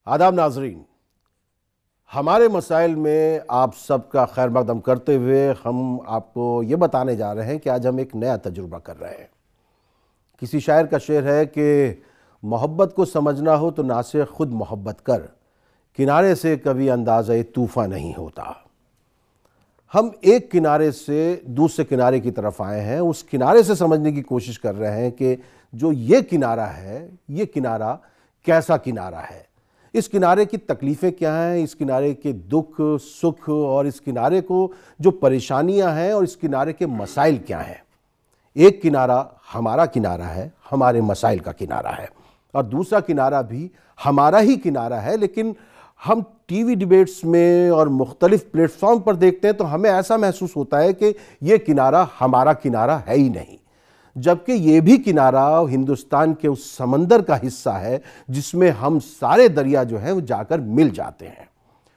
आदाब नाजरीन, हमारे मसाइल में आप सबका खैर मकदम करते हुए हम आपको ये बताने जा रहे हैं कि आज हम एक नया तजुर्बा कर रहे हैं। किसी शायर का शेर है कि मोहब्बत को समझना हो तो ना से खुद मोहब्बत कर, किनारे से कभी अंदाज़े तूफ़ान नहीं होता। हम एक किनारे से दूसरे किनारे की तरफ आए हैं, उस किनारे से समझने की कोशिश कर रहे हैं कि जो ये किनारा है, ये किनारा कैसा किनारा है, इस किनारे की तकलीफ़ें क्या हैं, इस किनारे के दुख सुख और इस किनारे को जो परेशानियां हैं और इस किनारे के मसाइल क्या हैं। एक किनारा हमारा किनारा है, हमारे मसाइल का किनारा है, और दूसरा किनारा भी हमारा ही किनारा है, लेकिन हम टीवी डिबेट्स में और मुख्तलिफ प्लेटफॉर्म पर देखते हैं तो हमें ऐसा महसूस होता है कि ये किनारा हमारा किनारा है ही नहीं, जबकि ये भी किनारा हिंदुस्तान के उस समंदर का हिस्सा है जिसमें हम सारे दरिया जो है वो जाकर मिल जाते हैं।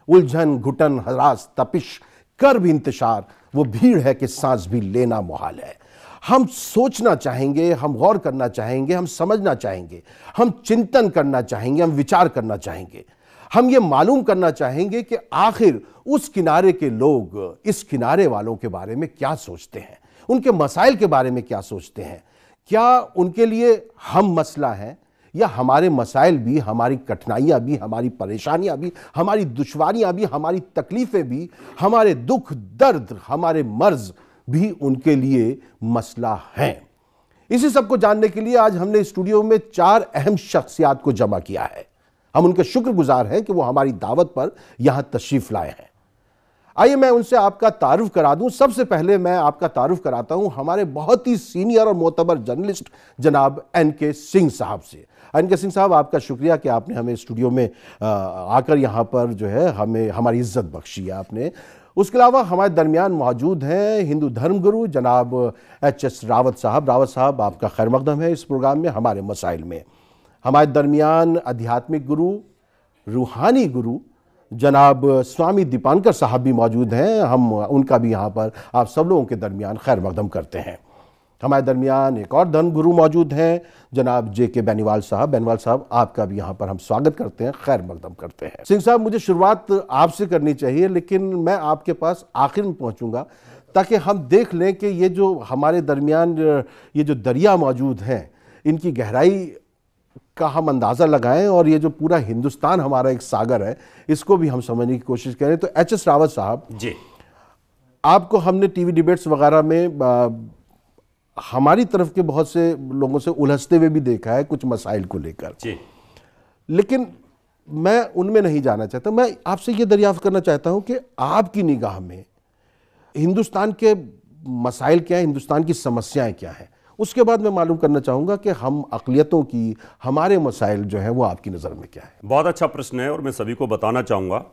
उलझन, घुटन, हरास, तपिश, कर्ब, इंतशार, वो भीड़ है कि सांस भी लेना मुहाल है। हम सोचना चाहेंगे, हम गौर करना चाहेंगे, हम समझना चाहेंगे, हम चिंतन करना चाहेंगे, हम विचार करना चाहेंगे, हम ये मालूम करना चाहेंगे कि आखिर उस किनारे के लोग इस किनारे वालों के बारे में क्या सोचते हैं, उनके मसाइल के बारे में क्या सोचते हैं। क्या उनके लिए हम मसला हैं या हमारे मसाइल भी, हमारी कठिनाइयाँ भी, हमारी परेशानियाँ भी, हमारी दुश्वारियाँ भी, हमारी तकलीफ़ें भी, हमारे दुख दर्द, हमारे मर्ज भी उनके लिए मसला हैं। इसी सब को जानने के लिए आज हमने स्टूडियो में 4 अहम शख्सियात को जमा किया है। हम उनके शुक्रगुजार हैं कि वो हमारी दावत पर यहां तशरीफ लाए हैं। आइए मैं उनसे आपका तारुफ करा दूं। सबसे पहले मैं आपका तारुफ कराता हूं हमारे बहुत ही सीनियर और मोतबर जर्नलिस्ट जनाब एन.के. सिंह साहब से। एन.के. सिंह साहब, आपका शुक्रिया कि आपने हमें स्टूडियो में आकर यहाँ पर जो है हमें हमारी इज्जत बख्शी है आपने। उसके अलावा हमारे दरमियान मौजूद हैं हिंदू धर्मगुरु जनाब H.S. रावत साहब। रावत साहब, आपका खैर मकदम है इस प्रोग्राम में, हमारे मसाइल में। हमारे दरमियान आध्यात्मिक गुरु, रूहानी गुरु जनाब स्वामी दीपांकर साहब भी मौजूद हैं। हम उनका भी यहाँ पर आप सब लोगों के दरमियान खैर मकदम करते हैं। हमारे दरमियान एक और धर्म गुरु मौजूद हैं जनाब J.K. बेनीवाल साहब। बेनीवाल साहब, आपका भी यहाँ पर हम स्वागत करते हैं, खैर मकदम करते हैं। सिंह साहब, मुझे शुरुआत आपसे करनी चाहिए, लेकिन मैं आपके पास आखिर में पहुँचूँगा ताकि हम देख लें कि ये जो हमारे दरमियान ये जो दरिया मौजूद हैं, इनकी गहराई का हम अंदाज़ा लगाएं और ये जो पूरा हिंदुस्तान हमारा एक सागर है, इसको भी हम समझने की कोशिश करें। तो H.S. रावत साहब जी, आपको हमने टीवी डिबेट्स वगैरह में हमारी तरफ के बहुत से लोगों से उलझते हुए भी देखा है कुछ मसाइल को लेकर जी, लेकिन मैं उनमें नहीं जाना चाहता। मैं आपसे ये दरियाफ्त करना चाहता हूँ कि आपकी निगाह में हिंदुस्तान के मसाइल क्या हैं, हिंदुस्तान की समस्याएं क्या हैं। उसके बाद मैं मालूम करना चाहूँगा कि हम अक़लियतों की, हमारे मसाइल जो है वो आपकी नज़र में क्या है। बहुत अच्छा प्रश्न है और मैं सभी को बताना चाहूँगा,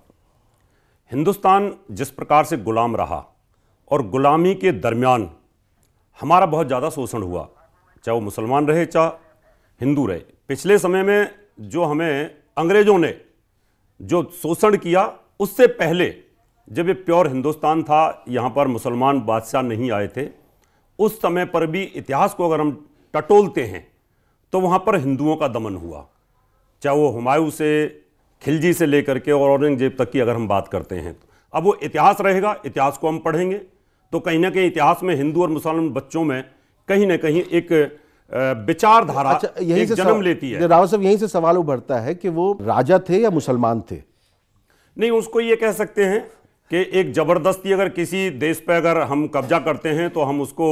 हिंदुस्तान जिस प्रकार से गुलाम रहा और गुलामी के दरमियान हमारा बहुत ज़्यादा शोषण हुआ, चाहे वो मुसलमान रहे चाहे हिंदू रहे। पिछले समय में जो हमें अंग्रेज़ों ने जो शोषण किया, उससे पहले जब ये प्योर हिंदुस्तान था, यहाँ पर मुसलमान बादशाह नहीं आए थे, उस समय पर भी इतिहास को अगर हम टटोलते हैं तो वहाँ पर हिंदुओं का दमन हुआ, चाहे वो हुमायूं से, खिलजी से लेकर के और औरंगजेब तक की अगर हम बात करते हैं। तो अब वो इतिहास रहेगा, इतिहास को हम पढ़ेंगे तो कहीं ना कहीं इतिहास में हिंदू और मुसलमान बच्चों में कहीं ना कहीं एक विचारधारा यही से जन्म लेती है। रावत साहब, यहीं से सवाल उभरता है कि वो राजा थे या मुसलमान थे? नहीं, उसको ये कह सकते हैं कि एक ज़बरदस्ती अगर किसी देश पर अगर हम कब्जा करते हैं तो हम उसको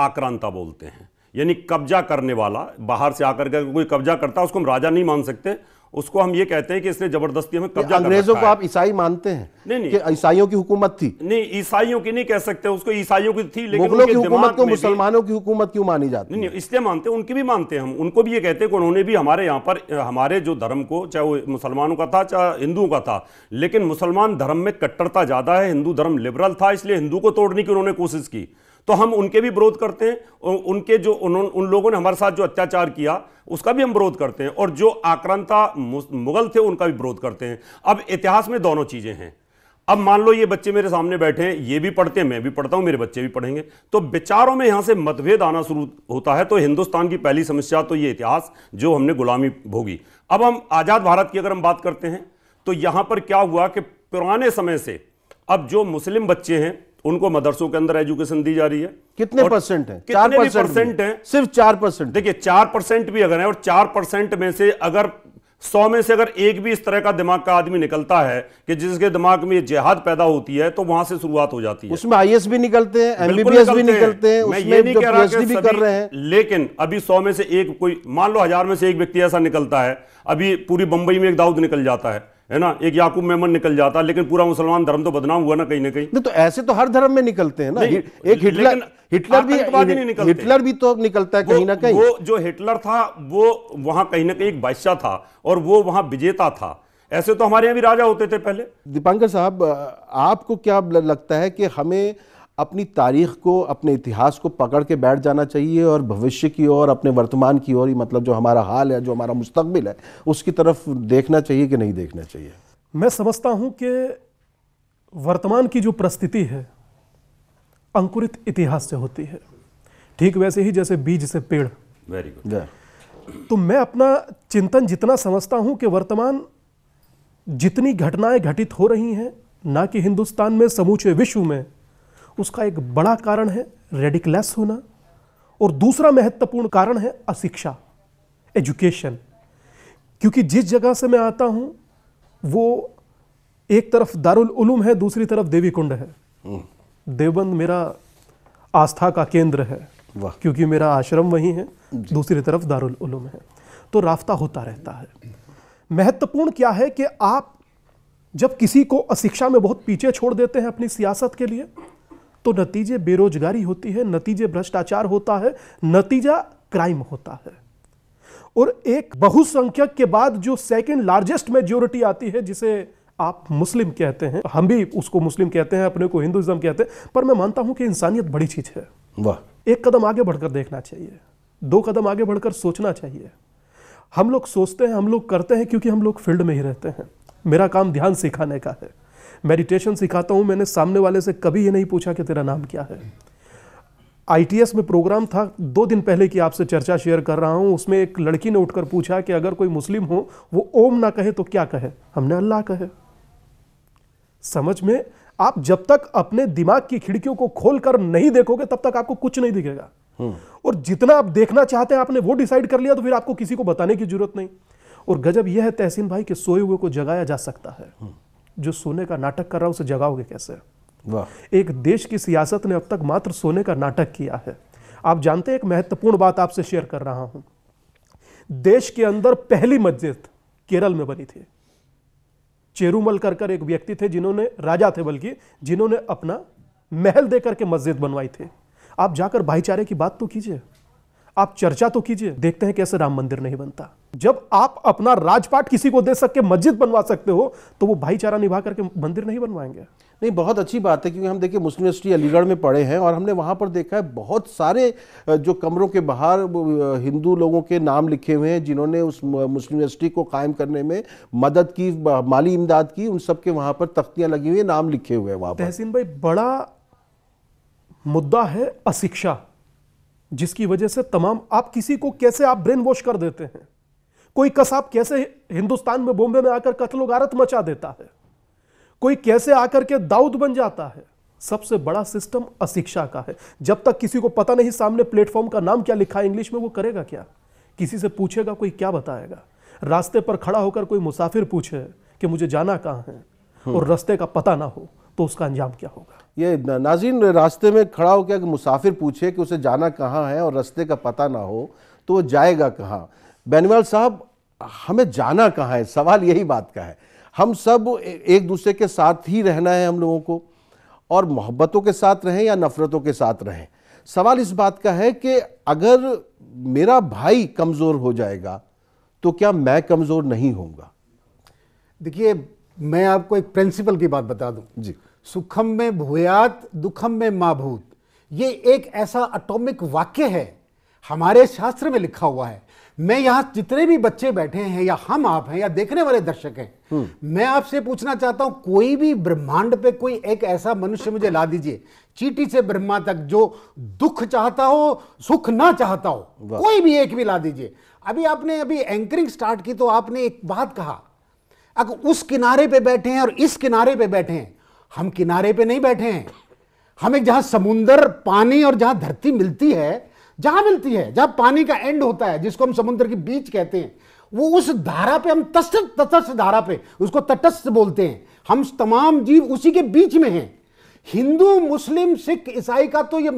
आक्रांता बोलते हैं, यानी कब्जा करने वाला। बाहर से आकर के कोई कब्जा करता है उसको हम राजा नहीं मान सकते, उसको हम ये कहते हैं कि इसने जबरदस्ती हमें कब्जा कर रखा है। अंग्रेजों को आप ईसाई मानते हैं? नहीं, कि ईसाइयों की हुकूमत थी? नहीं, ईसाइयों की नहीं कह सकते, उसको ईसाइयों की थी, लेकिन मुगलों की हुकूमत को मुसलमानों की हुकूमत क्यों मानी जाती है? नहीं, इसलिए मानते हैं, उनकी भी मानते हैं हम, उनको भी ये कहते हैं कि उन्होंने भी हमारे यहाँ पर हमारे जो धर्म को, चाहे वो मुसलमानों का था चाहे हिंदुओं का था, लेकिन मुसलमान धर्म में कट्टरता ज्यादा है, हिंदू धर्म लिबरल था, इसलिए हिंदू को तोड़ने की उन्होंने कोशिश की। तो हम उनके भी विरोध करते हैं, उनके जो उन लोगों ने हमारे साथ जो अत्याचार किया उसका भी हम विरोध करते हैं, और जो आक्रांता मुगल थे उनका भी विरोध करते हैं। अब इतिहास में दोनों चीजें हैं। अब मान लो ये बच्चे मेरे सामने बैठे हैं, ये भी पढ़ते हैं, मैं भी पढ़ता हूं, मेरे बच्चे भी पढ़ेंगे, तो विचारों में यहां से मतभेद आना शुरू होता है। तो हिंदुस्तान की पहली समस्या तो ये इतिहास जो हमने गुलामी भोगी। अब हम आजाद भारत की अगर हम बात करते हैं तो यहां पर क्या हुआ कि पुराने समय से अब जो मुस्लिम बच्चे हैं उनको मदरसों के अंदर एजुकेशन दी जा रही है। कितने परसेंट है? 4% है। सिर्फ 4%। देखिए 4% भी अगर है, और 4% में से अगर 100 में से अगर एक भी इस तरह का दिमाग का आदमी निकलता है कि जिसके दिमाग में जिहाद पैदा होती है, तो वहां से शुरुआत हो जाती है। उसमें आईएएस भी निकलते हैं, एमबीबीएस भी निकलते हैं, मैं ये नहीं कह रहा कि भी कर रहे हैं। लेकिन अभी 100 में से एक, कोई मान लो 1000 में से एक व्यक्ति ऐसा निकलता है। अभी पूरी बंबई में एक दाऊद निकल जाता है ना, एक याकूब मेमन निकल जाता, लेकिन पूरा मुसलमान धर्म तो बदनाम हुआ ना कहीं ना कहीं। नहीं तो ऐसे तो हर धर्म में निकलते हैं ना। एक हिटलर भी तो निकलता है कहीं ना कहीं। वो जो हिटलर था वो वहां कहीं ना कहीं एक बादशाह था और वो वहां विजेता था। ऐसे तो हमारे यहाँ भी राजा होते थे पहले। दीपांकर साहब, आपको क्या लगता है कि हमें अपनी तारीख को, अपने इतिहास को पकड़ के बैठ जाना चाहिए और भविष्य की ओर, अपने वर्तमान की ओर, मतलब जो हमारा हाल है, जो हमारा मुस्तकबिल है, उसकी तरफ देखना चाहिए कि नहीं देखना चाहिए? मैं समझता हूं कि वर्तमान की जो परिस्थिति है अंकुरित इतिहास से होती है, ठीक वैसे ही जैसे बीज से पेड़। Very good. तो मैं अपना चिंतन जितना समझता हूं कि वर्तमान जितनी घटनाएं घटित हो रही हैं, ना कि हिंदुस्तान में, समूचे विश्व में, उसका एक बड़ा कारण है रेडिकलेस होना, और दूसरा महत्वपूर्ण कारण है अशिक्षा, एजुकेशन। क्योंकि जिस जगह से मैं आता हूं वो एक तरफ दारुल उलूम है, दूसरी तरफ देवी कुंड है। देवबंद मेरा आस्था का केंद्र है क्योंकि मेरा आश्रम वहीं है, दूसरी तरफ दारुल उलूम है, तो राफ्ता होता रहता है। महत्वपूर्ण क्या है कि आप जब किसी को अशिक्षा में बहुत पीछे छोड़ देते हैं अपनी सियासत के लिए, तो नतीजे बेरोजगारी होती है, नतीजे भ्रष्टाचार होता है, नतीजा क्राइम होता है। और एक बहुसंख्यक के बाद जो सेकंड लार्जेस्ट मेजॉरिटी आती है, जिसे आप मुस्लिम कहते हैं, हम भी उसको मुस्लिम कहते हैं, अपने को हिंदुइज्म कहते हैं, पर मैं मानता हूं कि इंसानियत बड़ी चीज है। वाह। एक कदम आगे बढ़कर देखना चाहिए, 2 कदम आगे बढ़कर सोचना चाहिए। हम लोग सोचते हैं, हम लोग करते हैं क्योंकि हम लोग फील्ड में ही रहते हैं। मेरा काम ध्यान सिखाने का है, मेडिटेशन सिखाता हूं। मैंने सामने वाले से कभी ये नहीं पूछा कि तेरा नाम क्या है। आईटीएस में प्रोग्राम था 2 दिन पहले की, आपसे चर्चा शेयर कर रहा हूं। उसमें एक लड़की ने उठकर पूछा कि अगर कोई मुस्लिम हो वो ओम ना कहे तो क्या कहे? हमने अल्लाह कहे। समझ में, आप जब तक अपने दिमाग की खिड़कियों को खोलकर नहीं देखोगे तब तक आपको कुछ नहीं दिखेगा। और जितना आप देखना चाहते हैं आपने वो डिसाइड कर लिया, तो फिर आपको किसी को बताने की जरूरत नहीं। और गजब यह है तहसीन भाई कि सोए हुए को जगाया जा सकता है। जो सोने का नाटक कर रहा है उसे जगाओगे कैसे? वाह। एक देश की सियासत ने अब तक मात्र सोने का नाटक किया है। आप जानते हैं, एक महत्वपूर्ण बात आपसे शेयर कर रहा हूं। देश के अंदर पहली मस्जिद केरल में बनी थी। चेरुमल कर एक व्यक्ति थे, जिन्होंने, राजा थे बल्कि, जिन्होंने अपना महल देकर के मस्जिद बनवाई थी। आप जाकर भाईचारे की बात तो कीजिए, आप चर्चा तो कीजिए। देखते हैं कैसे राम मंदिर नहीं बनता। जब आप अपना राजपाट किसी को दे सके, मस्जिद बनवा सकते हो, तो वो भाईचारा निभा करके मंदिर नहीं बनवाएंगे? नहीं, बहुत अच्छी बात है, क्योंकि हम देखिए मुस्लिम यूनिवर्सिटी अलीगढ़ में पढ़े हैं और हमने वहाँ पर देखा है बहुत सारे जो कमरों के बाहर हिंदू लोगों के नाम लिखे हुए हैं, जिन्होंने उस मुस्लिम यूनिवर्सिटी को कायम करने में मदद की, माली इमदाद की। उन सब के वहाँ पर तख्तियाँ लगी हुई हैं, नाम लिखे हुए हैं वहाँ पर। तहसीन भाई, बड़ा मुद्दा है अशिक्षा, जिसकी वजह से तमाम, आप किसी को कैसे आप ब्रेन वॉश कर देते हैं। कोई कसाब कैसे हिंदुस्तान में, बॉम्बे में आकर कत्ल गारत मचा देता है, कोई कैसे आकर के दाऊद बन जाता है। सबसे बड़ा सिस्टम अशिक्षा का है। जब तक किसी को पता नहीं सामने प्लेटफॉर्म का नाम क्या लिखा है इंग्लिश में, वो करेगा क्या? किसी से पूछेगा, कोई क्या बताएगा? रास्ते पर खड़ा होकर कोई मुसाफिर पूछे कि मुझे जाना कहाँ है, और रास्ते का पता ना हो, तो उसका अंजाम क्या होगा? ये नाज़रीन, रास्ते में खड़ा हो के मुसाफिर पूछे कि उसे जाना कहाँ है और रास्ते का पता ना हो, तो वो जाएगा कहाँ? बेनीवाल साहब, हमें जाना कहाँ है? सवाल यही बात का है। हम सब एक दूसरे के साथ ही रहना है हम लोगों को, और मोहब्बतों के साथ रहें या नफरतों के साथ रहें। सवाल इस बात का है कि अगर मेरा भाई कमज़ोर हो जाएगा तो क्या मैं कमज़ोर नहीं होऊंगा? देखिए, मैं आपको एक प्रिंसिपल की बात बता दूं जी। सुखम में भूयात, दुखम में माभूत, ये एक ऐसा एटॉमिक वाक्य है, हमारे शास्त्र में लिखा हुआ है। मैं यहां जितने भी बच्चे बैठे हैं या हम आप हैं या देखने वाले दर्शक हैं, मैं आपसे पूछना चाहता हूं, कोई भी ब्रह्मांड पे कोई एक ऐसा मनुष्य मुझे ला दीजिए, चींटी से ब्रह्मा तक, जो दुख चाहता हो सुख ना चाहता हो, कोई भी एक भी ला दीजिए। अभी एंकरिंग स्टार्ट की तो आपने एक बात कहा, अगर उस किनारे पे बैठे हैं और इस किनारे पे बैठे हैं, हम किनारे पे नहीं बैठे हैं, हमें जहां समुंदर पानी और जहां धरती मिलती है, जहां पानी का एंड होता है जिसको हम समुद्र की बीच कहते हैं, वो उस धारा पे हम तटस्थ धारा पे उसको तटस्थ बोलते हैं। हम तमाम जीव उसी के बीच में हैं। हिंदू मुस्लिम सिख ईसाई का तो ये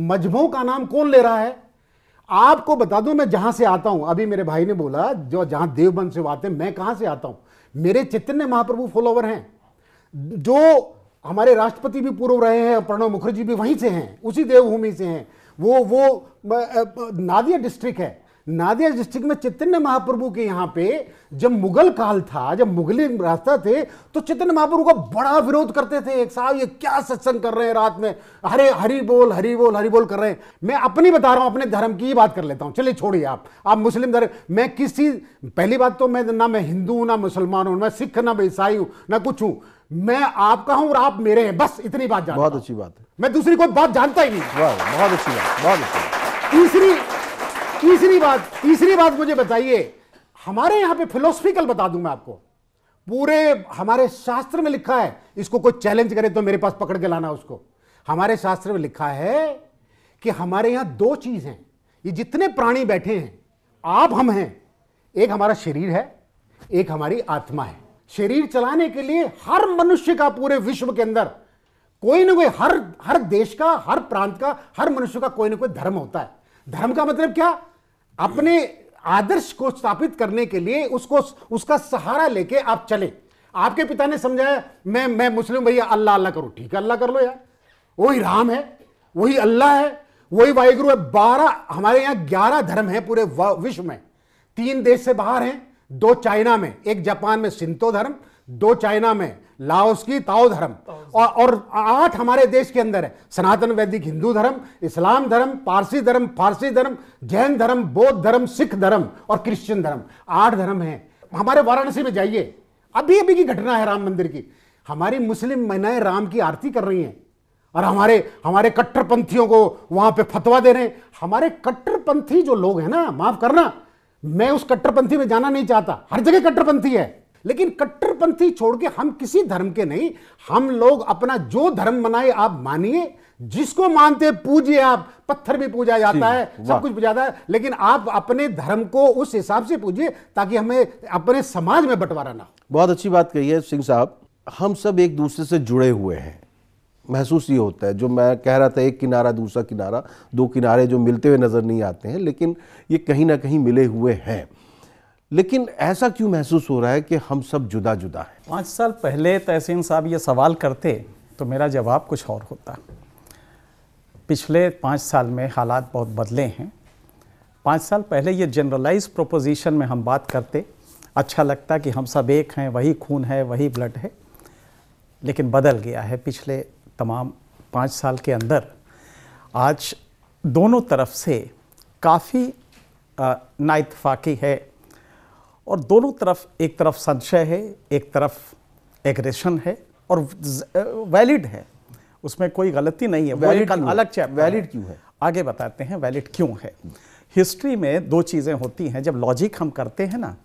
मजहबों का नाम कौन ले रहा है? आपको बता दूं, मैं जहां से आता हूं, अभी मेरे भाई ने बोला जो जहां देवबंद से आते हैं, मैं कहां से आता हूं, मेरे चैतन्य महाप्रभु फॉलोवर हैं। जो हमारे राष्ट्रपति भी पूर्व रहे हैं, प्रणब मुखर्जी भी वहीं से हैं, उसी देवभूमि से हैं। वो नादिया डिस्ट्रिक्ट है, नादिया डिस्ट्रिक्ट में चैतन्य महाप्रभु के यहाँ पे जब मुगल काल था, जब मुगली रास्ता थे, तो चैतन्य महाप्रभु का बड़ा विरोध करते थे। एक साहब ये क्या सत्संग कर रहे हैं रात में, हरे हरि बोल हरि बोल हरि बोल कर रहे हैं। मैं अपनी बता रहा हूं, अपने धर्म की ही बात कर लेता हूं। चलिए छोड़िए आप मुस्लिम धर्म, मैं पहली बात तो मैं ना मैं हिंदू हूं ना मुसलमान हूं, मैं सिख ना मैं ईसाई हूं ना कुछ हूं, मैं आपका हूं और आप मेरे हैं, बस इतनी बात जानता हूं। बहुत अच्छी बात है, मैं दूसरी कोई बात जानता ही नहीं। बहुत अच्छी बात, बहुत अच्छी। तीसरी बात मुझे बताइए, हमारे यहां पे फिलोसफिकल बता दूं मैं आपको, पूरे हमारे शास्त्र में लिखा है, इसको कोई चैलेंज करे तो मेरे पास पकड़ के लाना उसको। हमारे शास्त्र में लिखा है कि हमारे यहां दो चीज हैं, ये जितने प्राणी बैठे हैं, आप हम हैं, एक हमारा शरीर है, एक हमारी आत्मा है। शरीर चलाने के लिए हर मनुष्य का पूरे विश्व के अंदर कोई ना कोई, हर देश का, हर प्रांत का, हर मनुष्य का कोई ना कोई धर्म होता है। धर्म का मतलब क्या? अपने आदर्श को स्थापित करने के लिए उसका सहारा लेके आप चले। आपके पिता ने समझाया मैं मुस्लिम, भैया अल्लाह अल्लाह करो, ठीक है अल्लाह कर लो यार, वही राम है, वही अल्लाह है, वही वाहिगुरु है। 12 हमारे यहां 11 धर्म है पूरे विश्व में। 3 देश से बाहर हैं, 2 चाइना में, एक जापान में शिंतो धर्म, 2 चाइना में लाओस की ताओ धर्म, और 8 हमारे देश के अंदर है, सनातन वैदिक हिंदू धर्म, इस्लाम धर्म, पारसी धर्म, फारसी धर्म, जैन धर्म, बौद्ध धर्म, सिख धर्म और क्रिश्चियन धर्म। 8 धर्म हैं। हमारे वाराणसी में जाइए, अभी की घटना है राम मंदिर की, हमारी मुस्लिम महिलाएं राम की आरती कर रही हैं और हमारे कट्टरपंथियों को वहां पे फतवा दे रहे हैं। हमारे कट्टरपंथी जो लोग हैं ना, माफ करना, मैं उस कट्टरपंथी में जाना नहीं चाहता, हर जगह कट्टरपंथी है, लेकिन कट्टरपंथी छोड़ के हम किसी धर्म के नहीं, हम लोग अपना जो धर्म मनाए आप मानिए, जिसको मानते पूजिए। आप पत्थर भी पूजा जाता है, सब कुछ पूजा जाता है, लेकिन आप अपने धर्म को उस हिसाब से पूजिए ताकि हमें अपने समाज में बंटवारा ना हो। बहुत अच्छी बात कही है सिंह साहब। हम सब एक दूसरे से जुड़े हुए हैं, महसूस ये होता है। जो मैं कह रहा था, एक किनारा दूसरा किनारा, 2 किनारे जो मिलते हुए नजर नहीं आते हैं, लेकिन ये कहीं ना कहीं मिले हुए हैं। लेकिन ऐसा क्यों महसूस हो रहा है कि हम सब जुदा जुदा हैं? 5 साल पहले तहसीन साहब ये सवाल करते तो मेरा जवाब कुछ और होता। पिछले 5 साल में हालात बहुत बदले हैं। 5 साल पहले ये जनरलाइज प्रोपोजिशन में हम बात करते, अच्छा लगता कि हम सब एक हैं, वही खून है, वही ब्लड है, लेकिन बदल गया है पिछले तमाम 5 साल के अंदर। आज दोनों तरफ से काफ़ी नाइतफाकी है और दोनों तरफ, एक तरफ संशय है, एक तरफ एग्रेशन है और वैलिड है, उसमें कोई गलती नहीं है। वो एक अलग चैप्टर। वैलिड क्यों है? आगे बताते हैं वैलिड क्यों है। हिस्ट्री में 2 चीज़ें होती हैं जब लॉजिक हम करते हैं ना,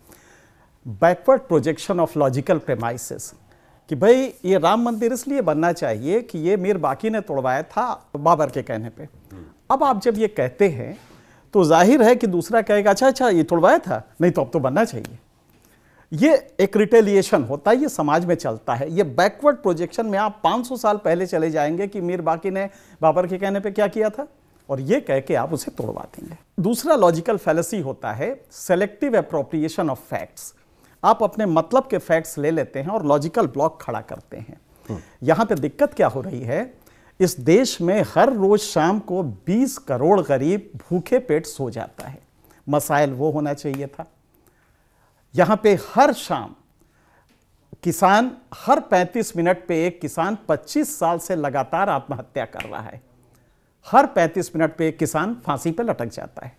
backward projection of logical premises, कि भाई ये राम मंदिर इसलिए बनना चाहिए कि ये मीर बाकी ने तोड़वाया था बाबर के कहने पे। अब आप जब ये कहते हैं तो जाहिर है कि दूसरा कहेगा अच्छा ये तोड़वाया था, नहीं तो अब तो बनना चाहिए। ये एक रिटेलिएशन होता है, ये समाज में चलता है। ये बैकवर्ड प्रोजेक्शन में आप 500 साल पहले चले जाएंगे कि मीर बाकी ने बाबर के कहने पे क्या किया था, और ये कह के आप उसे तोड़वा देंगे। दूसरा लॉजिकल फैलेसी होता है सेलेक्टिव एप्रोप्रिएशन ऑफ फैक्ट्स। आप अपने मतलब के फैक्ट्स ले लेते हैं और लॉजिकल ब्लॉक खड़ा करते हैं। यहां पे दिक्कत क्या हो रही है, इस देश में हर रोज शाम को 20 करोड़ गरीब भूखे पेट सो जाता है। मसाइल वो होना चाहिए था। यहां पे हर शाम किसान, हर 35 मिनट पे एक किसान 25 साल से लगातार आत्महत्या कर रहा है। हर 35 मिनट पे एक किसान फांसी पे लटक जाता है।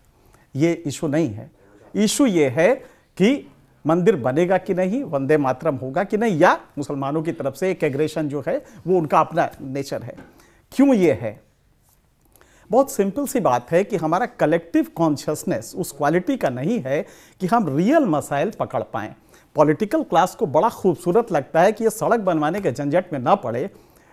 ये इशू नहीं है। इशू ये है कि मंदिर बनेगा कि नहीं, वंदे मातरम होगा कि नहीं, या मुसलमानों की तरफ से एक एग्रेशन जो है वो उनका अपना नेचर है। क्यों ये है? बहुत सिंपल सी बात है कि हमारा कलेक्टिव कॉन्शियसनेस उस क्वालिटी का नहीं है कि हम रियल मसाइल पकड़ पाएं। पॉलिटिकल क्लास को बड़ा खूबसूरत लगता है कि ये सड़क बनवाने के झंझट में ना पड़े,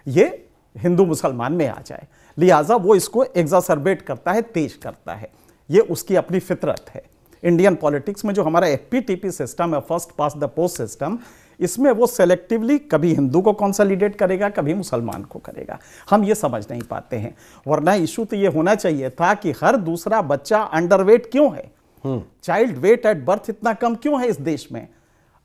ये हिंदू मुसलमान में आ जाए, लिहाजा वो इसको एग्जासर्बेट करता है, तेज करता है। ये उसकी अपनी फितरत है। इंडियन पॉलिटिक्स में जो हमारा एफपीटीपी सिस्टम है, first pass the post system, इसमें वो सेलेक्टिवली कभी हिंदू को कंसोलिडेट करेगा, कभी मुसलमान को करेगा। हम ये समझ नहीं पाते हैं। वरना इशू तो ये होना चाहिए था कि हर दूसरा बच्चा अंडरवेट क्यों है, चाइल्ड वेट एट बर्थ इतना कम क्यों है इस देश में।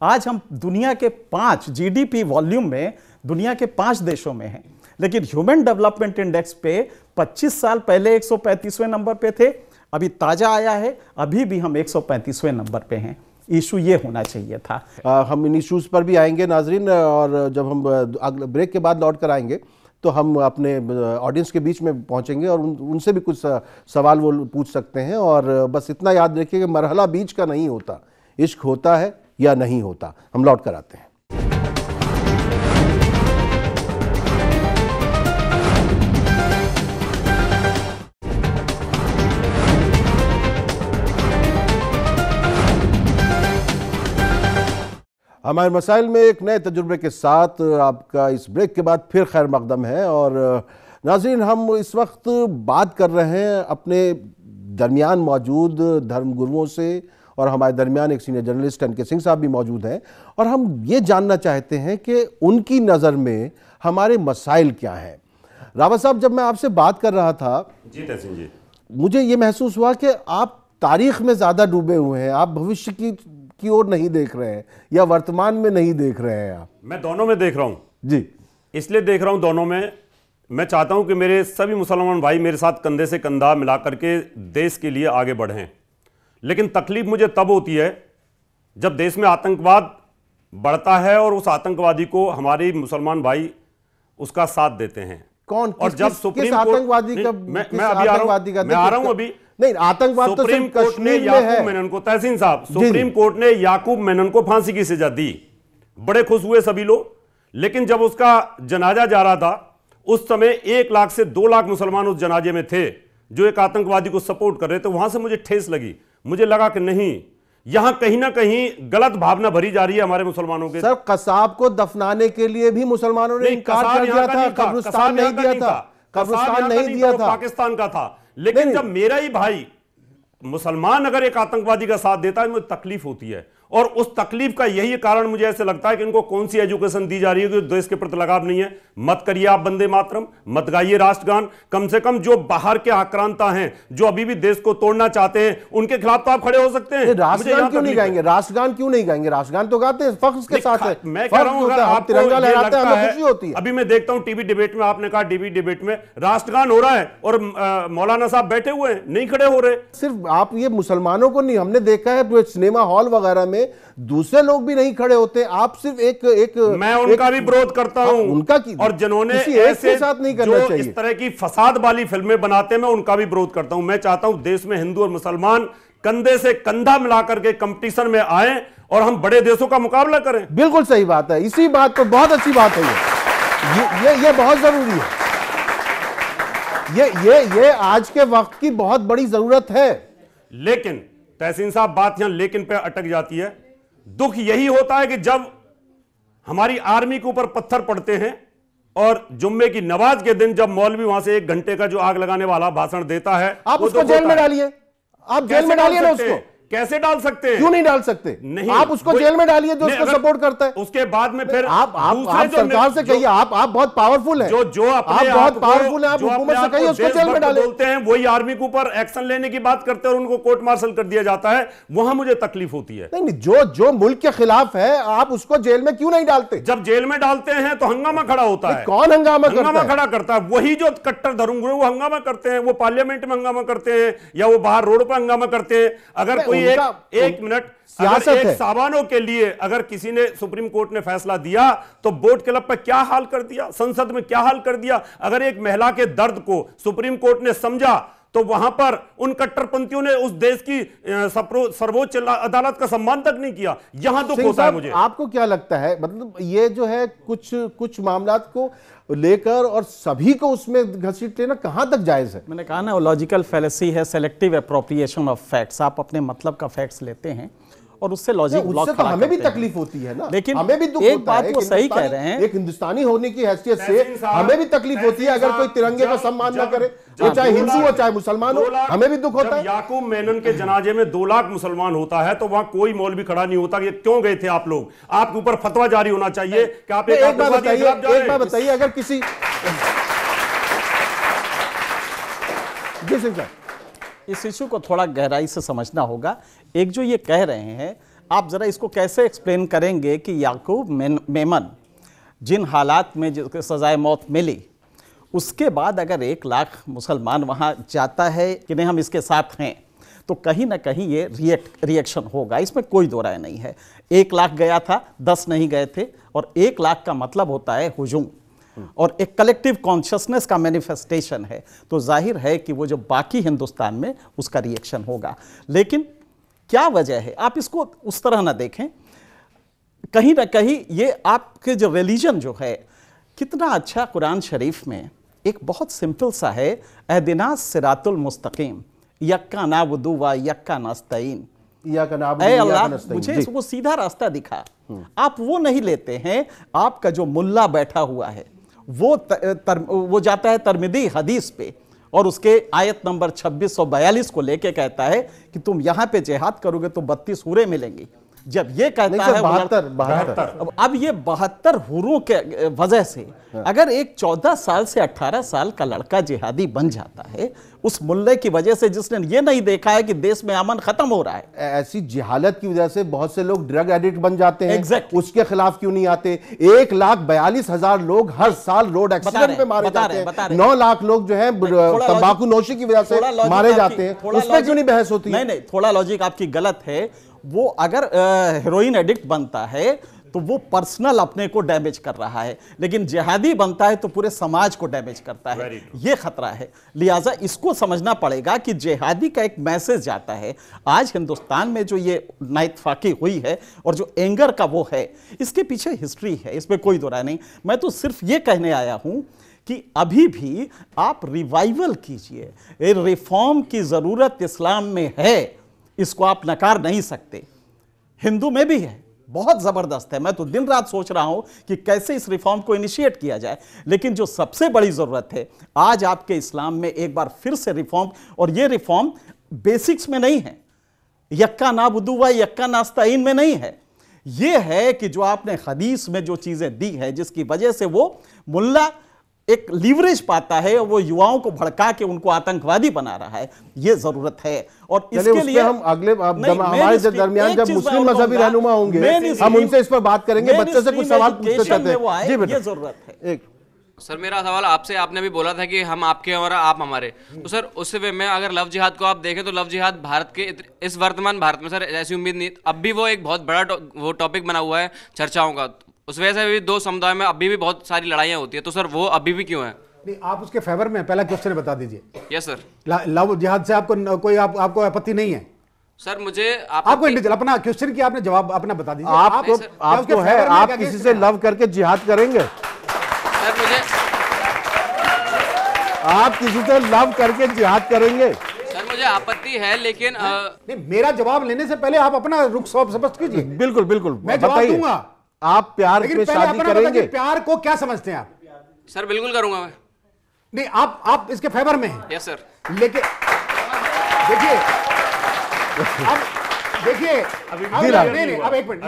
आज हम दुनिया के 5 जीडीपी वॉल्यूम में दुनिया के 5 देशों में हैं, लेकिन ह्यूमन डेवलपमेंट इंडेक्स पे 25 साल पहले 135वें नंबर पे थे, अभी ताजा आया है, अभी भी हम 135वें नंबर पे हैं। इशू ये होना चाहिए था। हम इन इश्यूज पर भी आएंगे नाजरीन, और जब हम अगले ब्रेक के बाद लौट कर आएंगे तो हम अपने ऑडियंस के बीच में पहुंचेंगे और उनसे भी कुछ सवाल वो पूछ सकते हैं। और बस इतना याद रखिए कि मरहला बीच का नहीं होता, इश्क होता है या नहीं होता। हम लौट कर आते हैं। हमारे मसाइल में एक नए तजुर्बे के साथ आपका इस ब्रेक के बाद फिर खैर मकदम है। और नाज़रीन, हम इस वक्त बात कर रहे हैं अपने दरमियान मौजूद धर्मगुरुओं से, और हमारे दरमियान एक सीनियर जर्नलिस्ट एन के सिंह साहब भी मौजूद हैं, और हम ये जानना चाहते हैं कि उनकी नज़र में हमारे मसाइल क्या हैं। रावत साहब, जब मैं आपसे बात कर रहा था जी तहसीन जी, मुझे ये महसूस हुआ कि आप तारीख में ज़्यादा डूबे हुए हैं, आप भविष्य की ओर नहीं देख रहे हैं या वर्तमान में नहीं देख रहे हैं। आप? मैं दोनों में देख रहा हूं जी। इसलिए देख रहा हूं दोनों में, मैं चाहता हूं कि मेरे सभी मुसलमान भाई मेरे साथ कंधे से कंधा मिला करके देश के लिए आगे बढ़ें। लेकिन तकलीफ मुझे तब होती है जब देश में आतंकवाद बढ़ता है और उस आतंकवादी को हमारे मुसलमान भाई उसका साथ देते हैं। कौन? और जब सुप्रीम आतंकवादी का, मैं आ रहा हूं अभी नहीं, आतंकवाद तो सुप्रीम कोर्ट ने याकूब मेनन को, तहसीन साहब, सुप्रीम कोर्ट ने याकूब मेनन को फांसी की सजा दी। बड़े खुश हुए सभी लोग, लेकिन जब उसका जनाजा जा रहा था उस समय 1 लाख से 2 लाख मुसलमान उस जनाजे में थे जो एक आतंकवादी को सपोर्ट कर रहे थे। वहां से मुझे ठेस लगी, मुझे लगा कि नहीं, यहां कहीं ना कहीं गलत भावना भरी जा रही है हमारे मुसलमानों के। सर, कसाब को दफनाने के लिए भी मुसलमानों ने इनकार कर दिया था, कब्रिस्तान नहीं दिया था, कब्रिस्तान नहीं दिया था, पाकिस्तान का था। लेकिन जब मेरा ही भाई मुसलमान अगर एक आतंकवादी का साथ देता है मुझे तकलीफ होती है, और उस तकलीफ का यही कारण मुझे ऐसे लगता है कि इनको कौन सी एजुकेशन दी जा रही है कि देश के प्रति लगाव नहीं है। मत करिए आप वंदे मातरम, मत गाइए राष्ट्रगान। कम से कम जो बाहर के आक्रांता हैं, जो अभी भी देश को तोड़ना चाहते हैं, उनके खिलाफ तो आप खड़े हो सकते हैं। राष्ट्रगान क्यों नहीं गाएंगे? राष्ट्रगान क्यों नहीं गाएंगे? राष्ट्रगान तो गाते हैं, फख्र के साथ है। मैं कह रहा हूं, आप तिरंगा लहराते हैं, हमें खुशी होती है। अभी मैं देखता हूं टीवी डिबेट में, आपने कहा टीवी डिबेट में राष्ट्रगान हो रहा है और मौलाना साहब बैठे हुए हैं, नहीं खड़े हो रहे। सिर्फ आप ये मुसलमानों को नहीं, हमने देखा है सिनेमा हॉल वगैरह में दूसरे लोग भी नहीं खड़े होते। आप सिर्फ एक मैं उनका भी विरोध करता हूं, उनका की, और जिन्होंने ऐसे साथ नहीं करना चाहिए, इस तरह की फसाद वाली फिल्में बनाते हैं, मैं उनका भी विरोध करता हूं। मैं चाहता हूं देश में हिंदू और मुसलमान कंधे से कंधा मिलाकर के कंपटीशन में आए और हम बड़े देशों का मुकाबला करें। बिल्कुल सही बात है, इसी बात पर बहुत अच्छी बात है। ये बहुत जरूरी है, ये आज के वक्त की बहुत बड़ी जरूरत है। लेकिन तहसीन साहब, बात यहां लेकिन पे अटक जाती है। दुख यही होता है कि जब हमारी आर्मी के ऊपर पत्थर पड़ते हैं और जुम्मे की नमाज के दिन जब मौलवी वहां से 1 घंटे का जो आग लगाने वाला भाषण देता है, आप उसको जेल में डालिए, आप जेल में डालिए ना उसको। कैसे डाल सकते हैं? क्यों नहीं डाल सकते? नहीं, आप उसको जेल में डालिए जो उसको सपोर्ट करता है। उसके बाद में फिर आप सरकार से कहिए, आप बहुत पावरफुल हैं, जो आप बहुत पावरफुल हैं, आप हुकूमत से कहिए उसको जेल में डालें। बोलते हैं वही आर्मी के ऊपर एक्शन लेने की बात करते हैं और उनको कोर्ट मार्शल कर दिया जाता है। वहां मुझे तकलीफ होती है। नहीं, जो मुल्क के खिलाफ है आप उसको जेल में क्यों नहीं डालते? जब जेल में डालते हैं तो हंगामा खड़ा होता है। कौन हंगामा खड़ा करता है? वही जो कट्टर धर्मगुरु वो हंगामा करते हैं, वो पार्लियामेंट में हंगामा करते हैं या वो बाहर रोड पर हंगामा करते हैं। अगर कोई एक मिनट, सियासत अगर एक है। सामानों के लिए अगर किसी ने, सुप्रीम कोर्ट ने फैसला दिया तो बोट क्लब पर क्या हाल कर दिया, संसद में क्या हाल कर दिया। अगर एक महिला के दर्द को सुप्रीम कोर्ट ने समझा तो वहां पर उन कट्टरपंथियों ने उस देश की सर्वोच्च अदालत का सम्मान तक नहीं किया। यहां दुख होता है मुझे। आपको क्या लगता है, मतलब ये जो है कुछ मामलात को लेकर और सभी को उसमें घसीट लेना कहां तक जायज है? मैंने कहा ना, लॉजिकल फैलेसी है, सेलेक्टिव अप्रोप्रिएशन ऑफ फैक्ट्स। आप अपने मतलब का फैक्ट्स लेते हैं और उससे लॉजिक ब्लॉक उससे तो हमें भी तकलीफ होती है ना, लेकिन हमें भी दुख एक होता बात है। वो सही कह रहे हैं, एक हिंदुस्तानी होने की हैसियत से हमें भी तकलीफ होती है अगर कोई तिरंगे का सम्मान ना करे, वो चाहे हिंदू हो चाहे मुसलमान हो, हमें भी दुख होता है। याकूब मेनन के जनाजे में 2 लाख मुसलमान होता है तो वहां कोई मौलवी खड़ा नहीं होता कि क्यों गए थे आप लोग। आपके ऊपर फतवा जारी होना चाहिए कि आप एक बात बताइए, अगर किसी इस इशू को थोड़ा गहराई से समझना होगा। एक जो ये कह रहे हैं, आप जरा इसको कैसे एक्सप्लेन करेंगे कि याकूब मेमन जिन हालात में जिसको सजाए मौत मिली, उसके बाद अगर 1 लाख मुसलमान वहां जाता है कि नहीं हम इसके साथ हैं, तो कहीं ना कहीं ये रिएक्शन होगा, इसमें कोई दो राय नहीं है। 1 लाख गया था, 10 नहीं गए थे, और 1 लाख का मतलब होता है हुजूम और एक कलेक्टिव कॉन्शियसनेस का मैनिफेस्टेशन है। तो जाहिर है कि वो जो बाकी हिंदुस्तान में उसका रिएक्शन होगा। लेकिन क्या वजह है, आप इसको उस तरह ना देखें, कहीं ना कहीं ये आपके जो रिलीजन जो है, कितना अच्छा कुरान शरीफ में एक बहुत सिंपल सा है, एहदिना सिरातुल मुस्तकीम यक्का नाबुदु व यक्का नस्तईन। ऐ अल्लाह मुझे वो सीधा रास्ता दिखा। आप वो नहीं लेते हैं, आपका जो मुल्ला बैठा हुआ है वो जाता है तरमिदी हदीस पे और उसके आयत नंबर 2642 को लेके कहता है कि तुम यहां पे जिहाद करोगे तो 32 हुरें मिलेंगी। जब ये कहता है 72, अब ये 72 हुरों के वजह से अगर एक 14 साल से 18 साल का लड़का जिहादी बन जाता है, उस मुल्ले की वजह से जिसने ये नहीं देखा है कि देश में अमन खत्म हो रहा है, ऐसी जिहालत की वजह से बहुत से लोग ड्रग एडिक्ट बन जाते हैं। Exactly. उसके खिलाफ क्यों नहीं आते? 1,42,000 लोग हर साल रोड एक्सीडेंट में मारे जाते हैं। 9 लाख लोग जो है तंबाकू नोशी की वजह से मारे जाते हैं, उसमें क्यों नहीं बहस होती? नहीं, थोड़ा लॉजिक आपकी गलत है। वो अगर हेरोइन एडिक्ट बनता है तो वो पर्सनल अपने को डैमेज कर रहा है, लेकिन जिहादी बनता है तो पूरे समाज को डैमेज करता है। ये खतरा है। लिहाजा इसको समझना पड़ेगा कि जिहादी का एक मैसेज जाता है। आज हिंदुस्तान में जो ये नाइतफाकी हुई है और जो एंगर का वो है, इसके पीछे हिस्ट्री है, इसमें कोई दो राय नहीं। मैं तो सिर्फ ये कहने आया हूं कि अभी भी आप रिवाइवल कीजिए, रिफॉर्म की जरूरत इस्लाम में है, इसको आप नकार नहीं सकते। हिंदू में भी है, बहुत जबरदस्त है। मैं तो दिन रात सोच रहा हूं कि कैसे इस रिफॉर्म को इनिशिएट किया जाए। लेकिन जो सबसे बड़ी जरूरत है आज आपके इस्लाम में, एक बार फिर से रिफॉर्म, और ये रिफॉर्म बेसिक्स में नहीं है, यक्का नाबुदु व यक्का नास्तईन में नहीं है। ये है कि जो आपने हदीस में जो चीजें दी है, जिसकी वजह से वो मुल्ला एक लीवरेज पाता है और वो युवाओं को भड़का के उनको आतंकवादी बना रहा है, ये जरूरत है। और इसके लिए हम अगले हमारे दरमियान जब मुस्लिम मजहबी रहनुमा होंगे, हम उनसे इस पर बात करेंगे। बच्चे से कुछ सवाल पूछते चाहते हैं। जी बेटा, ये जरूरत है। एक सर मेरा सवाल आपसे, आपने भी बोला था कि हम आपके और आप हमारे, तो सर उससे वे में अगर लव जिहाद को आप देखें तो लव जिहाद भारत के इस वर्तमान भारत में सर ऐसी उम्मीद नहीं, अब भी वो एक बहुत बड़ा वो टॉपिक बना हुआ है चर्चाओं का। उस वजह से भी 2 समुदाय में अभी भी बहुत सारी लड़ाइयाँ होती है, तो सर वो अभी भी क्यों है? नहीं, आप उसके फेवर में पहला क्वेश्चन बता दीजिए। Yes sir. लव जिहाद से आपको कोई आपको आपत्ति नहीं है? सर मुझे आपको इंडिविजुअल अपना क्वेश्चन की आपने जवाब अपना बता दीजिए। आपको है, आप किसी से लव करके जिहाद करेंगे? सर मुझे, आप किसी से लव करके जिहाद करेंगे? सर मुझे आपत्ति है, लेकिन नहीं, मेरा जवाब लेने से पहले आप अपना रुख स्पष्ट कीजिए। बिल्कुल बिल्कुल, मैं जवाब दूंगा। आप प्यार में शादी करेंगे? प्यार को क्या समझते हैं आप? सर बिल्कुल करूंगा मैं। नहीं, आप इसके फेवर में हैं। Yes sir. लेकिन देखिए, अब एक मिनट,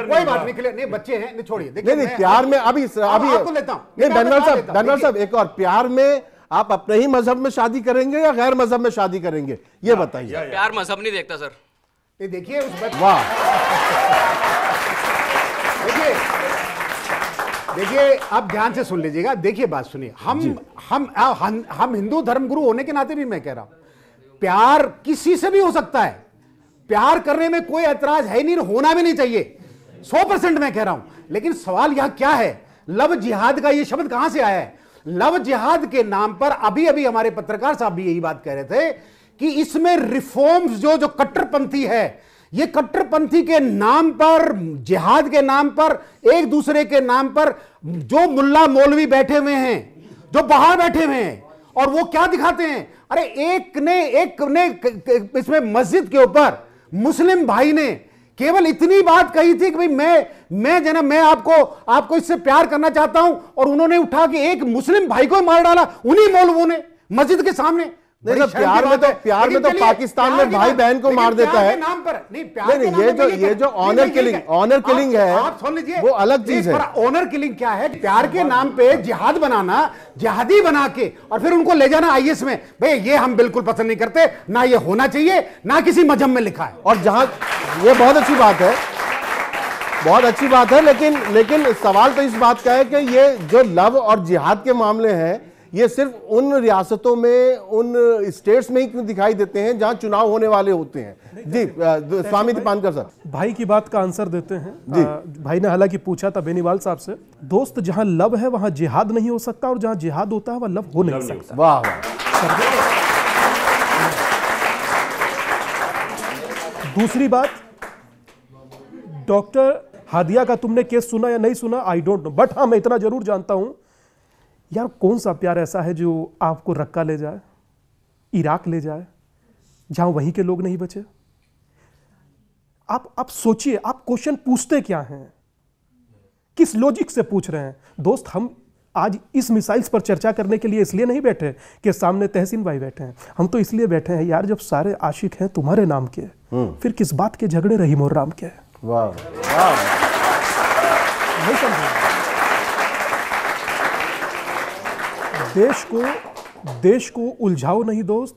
कोई बात नहीं, क्लियर नहीं, बच्चे हैं, नहीं छोड़िए। नहीं, प्यार में अभी आपको लेता हूं। नहीं, धनवर साहब एक और, प्यार में आप अपने ही मजहब में शादी करेंगे या गैर मजहब में शादी करेंगे, ये बताइए। प्यार मजहब नहीं देखता सर। ये देखिए उस वाह, देखिए आप ध्यान से सुन लीजिएगा। देखिए बात सुनिए, हम हिंदू धर्मगुरु होने के नाते भी मैं कह रहा हूं, प्यार किसी से भी हो सकता है, प्यार करने में कोई ऐतराज है नहीं, होना भी नहीं चाहिए, 100% मैं कह रहा हूं। लेकिन सवाल यहां क्या है, लव जिहाद का ये शब्द कहां से आया है? लव जिहाद के नाम पर अभी अभी हमारे पत्रकार साहब भी यही बात कह रहे थे कि इसमें रिफॉर्म्स जो कट्टरपंथी है, ये कट्टरपंथी के नाम पर, जिहाद के नाम पर, एक दूसरे के नाम पर जो मुल्ला मौलवी बैठे हुए हैं, जो बाहर बैठे हुए हैं, और वो क्या दिखाते हैं, अरे एक ने इसमें मस्जिद के ऊपर मुस्लिम भाई ने केवल इतनी बात कही थी कि भाई मैं आपको इससे प्यार करना चाहता हूं, और उन्होंने उठा के एक मुस्लिम भाई को मार डाला उन्हीं मौलवियों ने मस्जिद के सामने। नहीं, प्यार में तो पाकिस्तान में भाई बहन को मार देता है। नाम पर नहीं, ये जो ऑनर किलिंग है, आप सुन लीजिए, वो अलग चीज है। ऑनर किलिंग क्या है? प्यार के नाम पे जिहाद बनाना, जिहादी बना के और फिर उनको ले जाना आईएस में, भाई ये हम बिल्कुल पसंद नहीं करते, ना ये होना चाहिए, ना किसी मजहब में लिखा है। और जहां ये बहुत अच्छी बात है, बहुत अच्छी बात है, लेकिन सवाल तो इस बात का है कि ये जो लव और जिहाद के मामले हैं, ये सिर्फ उन रियासतों में, उन स्टेट्स में ही क्यों दिखाई देते हैं जहां चुनाव होने वाले होते हैं? जी स्वामी दीपानकर सर, भाई की बात का आंसर देते हैं जी। भाई ने हालांकि पूछा था बेनीवाल साहब से, दोस्त जहां लव है वहां जिहाद नहीं हो सकता, और जहां जिहाद होता है वहां लव हो नहीं सकता। वाह वाह। दूसरी बात, डॉक्टर हादिया का तुमने केस सुना या नहीं सुना, आई डोंट नो, बट हाँ मैं इतना जरूर जानता हूं, यार कौन सा प्यार ऐसा है जो आपको रक्का ले जाए, इराक ले जाए, जहां वहीं के लोग नहीं बचे? आप सोचिए, आप क्वेश्चन पूछते क्या हैं, किस लॉजिक से पूछ रहे हैं? दोस्त, हम आज इस मिसाइल्स पर चर्चा करने के लिए इसलिए नहीं बैठे कि सामने तहसीन भाई बैठे हैं, हम तो इसलिए बैठे हैं यार, जब सारे आशिक हैं तुम्हारे नाम के, फिर किस बात के झगड़े रहीम और राम के? वाह वाह। नहीं समझे? देश को उलझाओ नहीं दोस्त।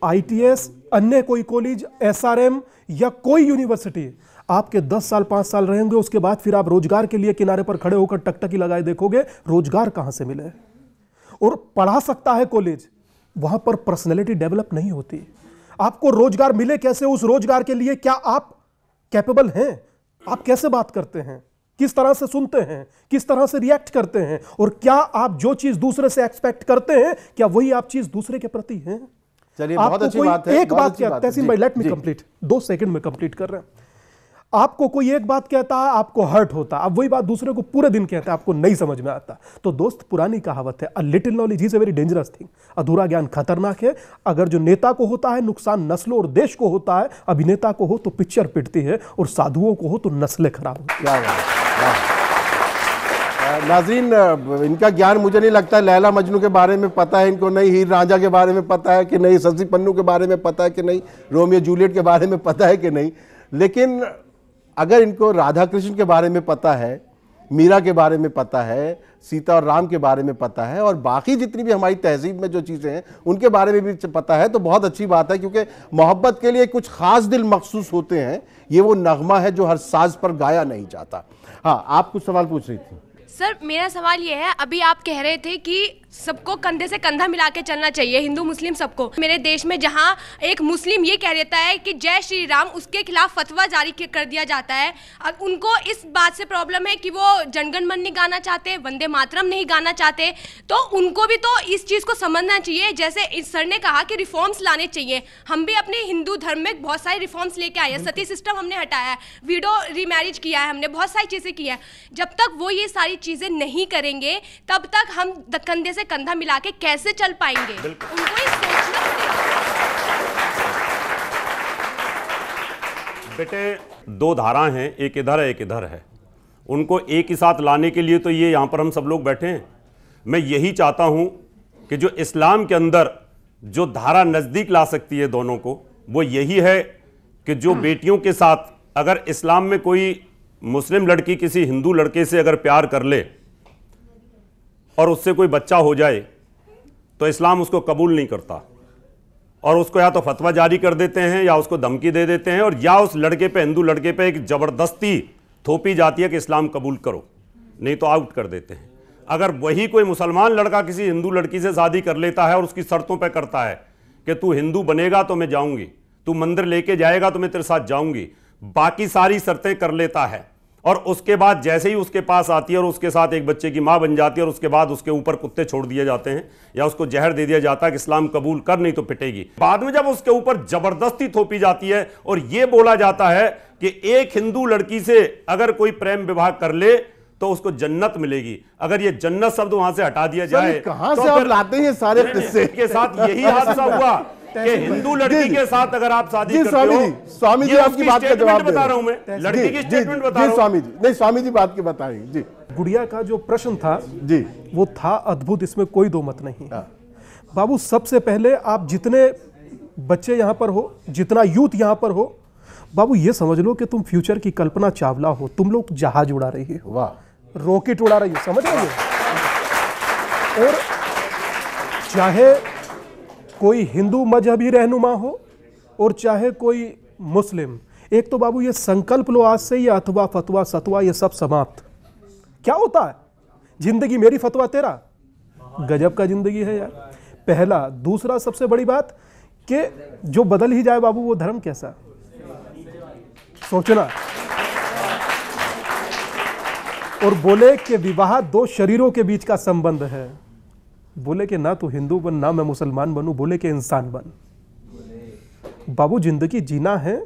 आईटीएस, अन्य कोई कॉलेज, एसआरएम या कोई यूनिवर्सिटी आपके 10 साल 5 साल रहेंगे, उसके बाद फिर आप रोजगार के लिए किनारे पर खड़े होकर टकटकी लगाए देखोगे, रोजगार कहां से मिले? और पढ़ा सकता है कॉलेज, वहां पर पर्सनैलिटी डेवलप नहीं होती। आपको रोजगार मिले कैसे? उस रोजगार के लिए क्या आप कैपेबल हैं? आप कैसे बात करते हैं, किस तरह से सुनते हैं, किस तरह से रिएक्ट करते हैं, और क्या आप जो चीज दूसरे से एक्सपेक्ट करते हैं, क्या वही आप चीज दूसरे के प्रति हैं? चलिए, बहुत अच्छी बात है। एक बात क्या, तहसीन भाई, लेट मी कंप्लीट, 2 सेकंड में कंप्लीट कर रहे हैं। आपको कोई एक बात कहता है, आपको हर्ट होता है, अब वही बात दूसरे को पूरे दिन कहता है, आपको नहीं समझ में आता। तो दोस्त, पुरानी कहावत है, a little knowledge is a very dangerous thing, अधूरा ज्ञान खतरनाक है। अगर जो नेता को होता है नुकसान नस्लों और देश को होता है, अभिनेता को हो तो पिक्चर पिटती है, और साधुओं को हो तो नस्लें खराब होती है। नाज़रीन, इनका ज्ञान मुझे नहीं लगता लैला मजनू के बारे में पता है इनको, नहीं हीर रांझा के बारे में पता है कि नहीं, ससी पन्नू के बारे में पता है कि नहीं, रोमियो जूलियट के बारे में पता है कि नहीं, लेकिन अगर इनको राधा कृष्ण के बारे में पता है, मीरा के बारे में पता है, सीता और राम के बारे में पता है, और बाकी जितनी भी हमारी तहजीब में जो चीज़ें हैं उनके बारे में भी पता है, तो बहुत अच्छी बात है, क्योंकि मोहब्बत के लिए कुछ ख़ास दिल मखसूस होते हैं। ये वो नगमा है जो हर साज पर गाया नहीं जाता। हाँ, आप कुछ सवाल पूछ रही थी। सर, मेरा सवाल ये है, अभी आप कह रहे थे कि सबको कंधे से कंधा मिला के चलना चाहिए, हिंदू मुस्लिम सबको। मेरे देश में जहां एक मुस्लिम ये कह देता है कि जय श्री राम, उसके खिलाफ फतवा जारी कर दिया जाता है। अब उनको इस बात से प्रॉब्लम है कि वो जनगण मन नहीं गाना चाहते, वंदे मातरम नहीं गाना चाहते, तो उनको भी तो इस चीज़ को समझना चाहिए। जैसे इस सर ने कहा कि रिफॉर्म्स लाने चाहिए, हम भी अपने हिंदू धर्म में बहुत सारे रिफॉर्म्स लेके आए हैं। सती सिस्टम हमने हटाया है, विडो रीमैरिज किया है, हमने बहुत सारी चीज़ें की है। जब तक वो ये सारी चीज़ें नहीं करेंगे, तब तक हम कंधे से कंधा मिला के कैसे चल पाएंगे? उनको ही सोचना बेटे, 2 धाराएं हैं, एक इधर है एक इधर है, उनको एक ही साथ लाने के लिए तो ये यहाँ पर हम सब लोग बैठे हैं। मैं यही चाहता हूँ कि जो इस्लाम के अंदर जो धारा नज़दीक ला सकती है दोनों को, वो यही है कि जो बेटियों के साथ अगर इस्लाम में कोई मुस्लिम लड़की किसी हिंदू लड़के से अगर प्यार कर ले और उससे कोई बच्चा हो जाए, तो इस्लाम उसको कबूल नहीं करता, और उसको या तो फतवा जारी कर देते हैं, या उसको धमकी दे देते हैं, और या उस लड़के पे, हिंदू लड़के पे एक ज़बरदस्ती थोपी जाती है कि इस्लाम कबूल करो, नहीं तो आउट कर देते हैं। अगर वही कोई मुसलमान लड़का किसी हिंदू लड़की से शादी कर लेता है और उसकी शर्तों पर करता है कि तू हिंदू बनेगा तो मैं जाऊंगी, तू मंदिर लेके जाएगा तो मैं तेरे साथ जाऊंगी, बाकी सारी शर्तें कर लेता है, और उसके बाद जैसे ही उसके पास आती है और उसके साथ एक बच्चे की मां बन जाती है और उसके बाद उसके ऊपर कुत्ते छोड़ दिए जाते हैं या उसको जहर दे दिया जाता है कि इस्लाम कबूल कर नहीं तो पिटेगी। बाद में जब उसके ऊपर जबरदस्ती थोपी जाती है और यह बोला जाता है कि एक हिंदू लड़की से अगर कोई प्रेम विवाह कर ले तो उसको जन्नत मिलेगी, अगर ये जन्नत शब्द वहां से हटा दिया जाए कहां तो से आप लाते हैं सारे किस्से के साथ यही हादसा हुआ कि हिंदू लड़की के साथ अगर आप शादी करते हो। स्वामी जी ये आपकी बात का जवाब बता रहा हूं मैं, लड़की की स्टेटमेंट बता रहा हूं। स्वामी जी नहीं, स्वामी जी बात की बताएंगे जी। गुड़िया का जो प्रश्न था जी वो था अद्भुत, इसमें कोई दो मत नहीं। बाबू सबसे पहले आप जितने बच्चे यहाँ पर हो, जितना यूथ यहाँ पर हो, बाबू ये समझ लो कि तुम फ्यूचर की कल्पना चावला हो। तुम लोग जहाज उड़ा रही हो, वाह, रॉकेट उड़ा रही हो, समझ रहे हो। और चाहे कोई हिंदू मजहबी रहनुमा हो और चाहे कोई मुस्लिम, एक तो बाबू ये संकल्प लो आज से, ये अथवा फतवा सतवा ये सब समाप्त। क्या होता है जिंदगी मेरी फतवा तेरा, गजब का जिंदगी है यार। पहला। दूसरा सबसे बड़ी बात कि जो बदल ही जाए बाबू वो धर्म कैसा, सोचना। और बोले कि विवाह दो शरीरों के बीच का संबंध है, बोले कि ना तो हिंदू बन ना मैं मुसलमान बनूं, बोले कि इंसान बन। बाबू जिंदगी जीना है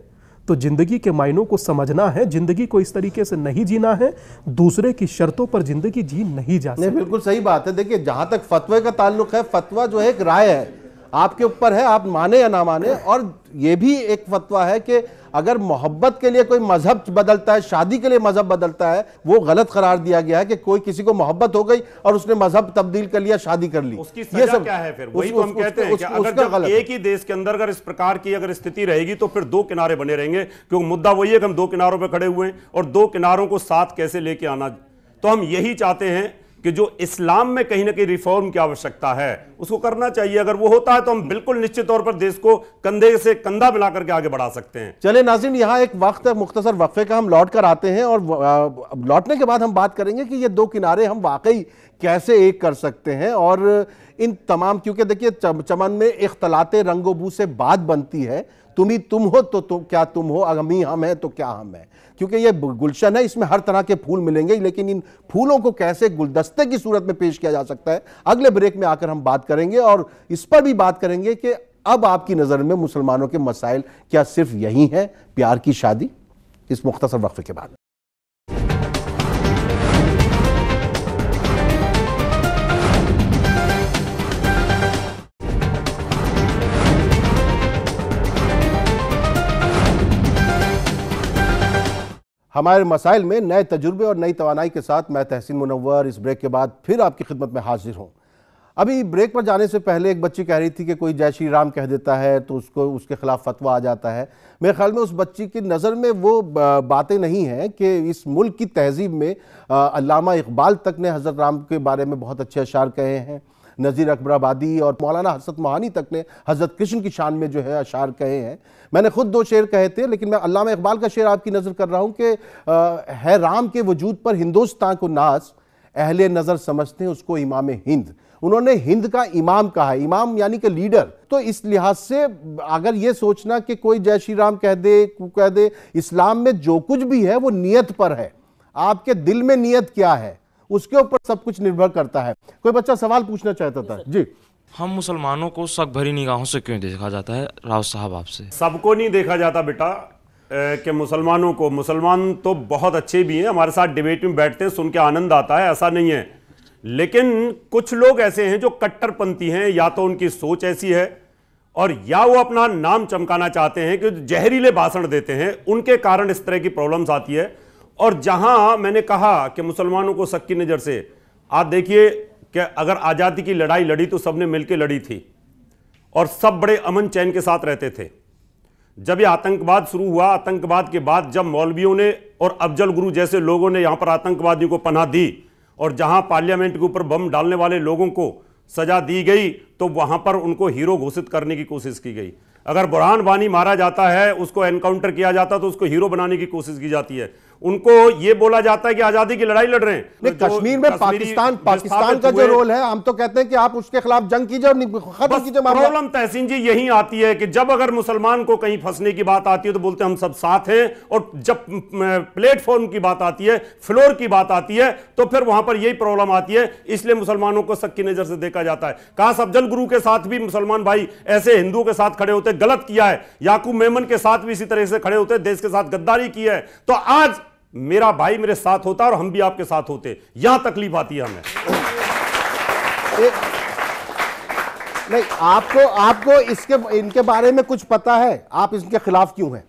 तो जिंदगी के मायनों को समझना है, जिंदगी को इस तरीके से नहीं जीना है, दूसरे की शर्तों पर जिंदगी जी नहीं जा सकती। नहीं, बिल्कुल सही बात है। देखिए जहां तक फतवे का ताल्लुक है, फतवा जो है एक राय है, आपके ऊपर है आप माने या ना माने। और ये भी एक फतवा है कि अगर मोहब्बत के लिए कोई मजहब बदलता है, शादी के लिए मजहब बदलता है, वो गलत करार दिया गया है कि कोई किसी को मोहब्बत हो गई और उसने मजहब तब्दील कर लिया, शादी कर ली। उसकी सजा क्या है फिर? वही तो हम कहते हैं कि अगर जब एक ही देश के अंदर अगर इस प्रकार की अगर स्थिति रहेगी तो फिर दो किनारे बने रहेंगे, क्योंकि मुद्दा वही है कि हम दो किनारों पर खड़े हुए हैं और दो किनारों को साथ कैसे लेके आना। तो हम यही चाहते हैं कि जो इस्लाम में कहीं ना कहीं रिफॉर्म की आवश्यकता है उसको करना चाहिए। अगर वो होता है तो हम बिल्कुल निश्चित तौर पर देश को कंधे से कंधा मिला करके आगे बढ़ा सकते हैं। चले नाज़रीन, यहाँ एक वक्त है मुख्तसर वक्फे का, हम लौट कर आते हैं और लौटने के बाद हम बात करेंगे कि ये दो किनारे हम वाकई कैसे एक कर सकते हैं। और इन तमाम, क्योंकि देखिए चमन में इख्तलाते रंगोबू से बात बनती है, तुम ही तुम हो तो क्या तुम हो, हम ही हम हैं तो क्या हम हैं। क्योंकि ये गुलशन है, इसमें हर तरह के फूल मिलेंगे, लेकिन इन फूलों को कैसे गुलदस्ते की सूरत में पेश किया जा सकता है, अगले ब्रेक में आकर हम बात करेंगे। और इस पर भी बात करेंगे कि अब आपकी नज़र में मुसलमानों के मसाइल क्या सिर्फ यही हैं, प्यार की शादी। इस मुख्तसर वक्फे के बाद हमारे मसाइल में नए तजुर्बे और नई तवानाई के साथ मैं तहसीन मुनव्वर इस ब्रेक के बाद फिर आपकी खिदमत में हाजिर हूँ। अभी ब्रेक पर जाने से पहले एक बच्ची कह रही थी कि कोई जय श्री राम कह देता है तो उसको उसके खिलाफ फतवा आ जाता है। मेरे ख्याल में उस बच्ची की नज़र में वो बातें नहीं हैं कि इस मुल्क की तहजीब में अल्लामा इकबाल तक ने हज़रत राम के बारे में बहुत अच्छे अशार कहे हैं, नज़ीर अकबराबादी और मौलाना हसरत मोहानी तक ने हज़रत कृष्ण की शान में जो है अशार कहे हैं। मैंने खुद दो शेर कहे थे, लेकिन मैं अल्लामा इकबाल का शेर आपकी नज़र कर रहा हूँ कि है राम के वजूद पर हिंदुस्तान को नाज, अहले नज़र समझते हैं उसको इमाम हिंद। उन्होंने हिंद का इमाम कहा, इमाम यानी कि लीडर। तो इस लिहाज से अगर ये सोचना कि कोई जय श्री राम कह दे, इस्लाम में जो कुछ भी है वो नियत पर है, आपके दिल में नियत क्या है उसके ऊपर सब कुछ निर्भर करता है। कोई बच्चा सवाल पूछना चाहता था जी। हम मुसलमानों को शक भरी निगाहों से क्यों देखा जाता है राव साहब आपसे? सबको नहीं देखा जाता बेटा कि मुसलमानों को, मुसलमान तो बहुत अच्छे भी हैं, हमारे साथ डिबेट में बैठते हैं, सुन के आनंद आता है, ऐसा नहीं है। लेकिन कुछ लोग ऐसे हैं जो कट्टरपंथी हैं, या तो उनकी सोच ऐसी है और या वो अपना नाम चमकाना चाहते हैं कि जहरीले भाषण देते हैं, उनके कारण इस तरह की प्रॉब्लम्स आती है। और जहां मैंने कहा कि मुसलमानों को शक की नज़र से, आप देखिए कि अगर आज़ादी की लड़ाई लड़ी तो सबने मिलकर लड़ी थी और सब बड़े अमन चैन के साथ रहते थे। जब ये आतंकवाद शुरू हुआ, आतंकवाद के बाद जब मौलवियों ने और अफजल गुरु जैसे लोगों ने यहां पर आतंकवादियों को पनाह दी और जहां पार्लियामेंट के ऊपर बम डालने वाले लोगों को सजा दी गई, तो वहां पर उनको हीरो घोषित करने की कोशिश की गई। अगर बुरहान वानी मारा जाता है, उसको एनकाउंटर किया जाता तो उसको हीरो बनाने की कोशिश की जाती है। उनको ये बोला जाता है कि आजादी की लड़ाई लड़ रहे हैं। नहीं, कश्मीर में पाकिस्तान का जो रोल है, हम तो कहते हैं कि आप उसके खिलाफ जंग कीजिए और खत्म कीजिए मामला। प्रॉब्लम तहसीन जी यही आती है कि जब अगर मुसलमान को कहीं फंसने की बात आती है तो बोलते हैं हम सब साथ हैं, और जब प्लेटफॉर्म की बात आती है, फ्लोर की बात आती है, तो फिर वहां पर यही प्रॉब्लम आती है। इसलिए मुसलमानों को शक की नजर से देखा जाता है। काश अफजल गुरु के साथ भी मुसलमान भाई ऐसे हिंदुओं के साथ खड़े होते, गलत किया है। याकूब मेमन के साथ भी इसी तरह से खड़े होते, देश के साथ गद्दारी की है, तो आज मेरा भाई मेरे साथ होता और हम भी आपके साथ होते। यहां तकलीफ आती है हमें। नहीं, आपको इनके बारे में कुछ पता है? आप इनके खिलाफ क्यों हैं?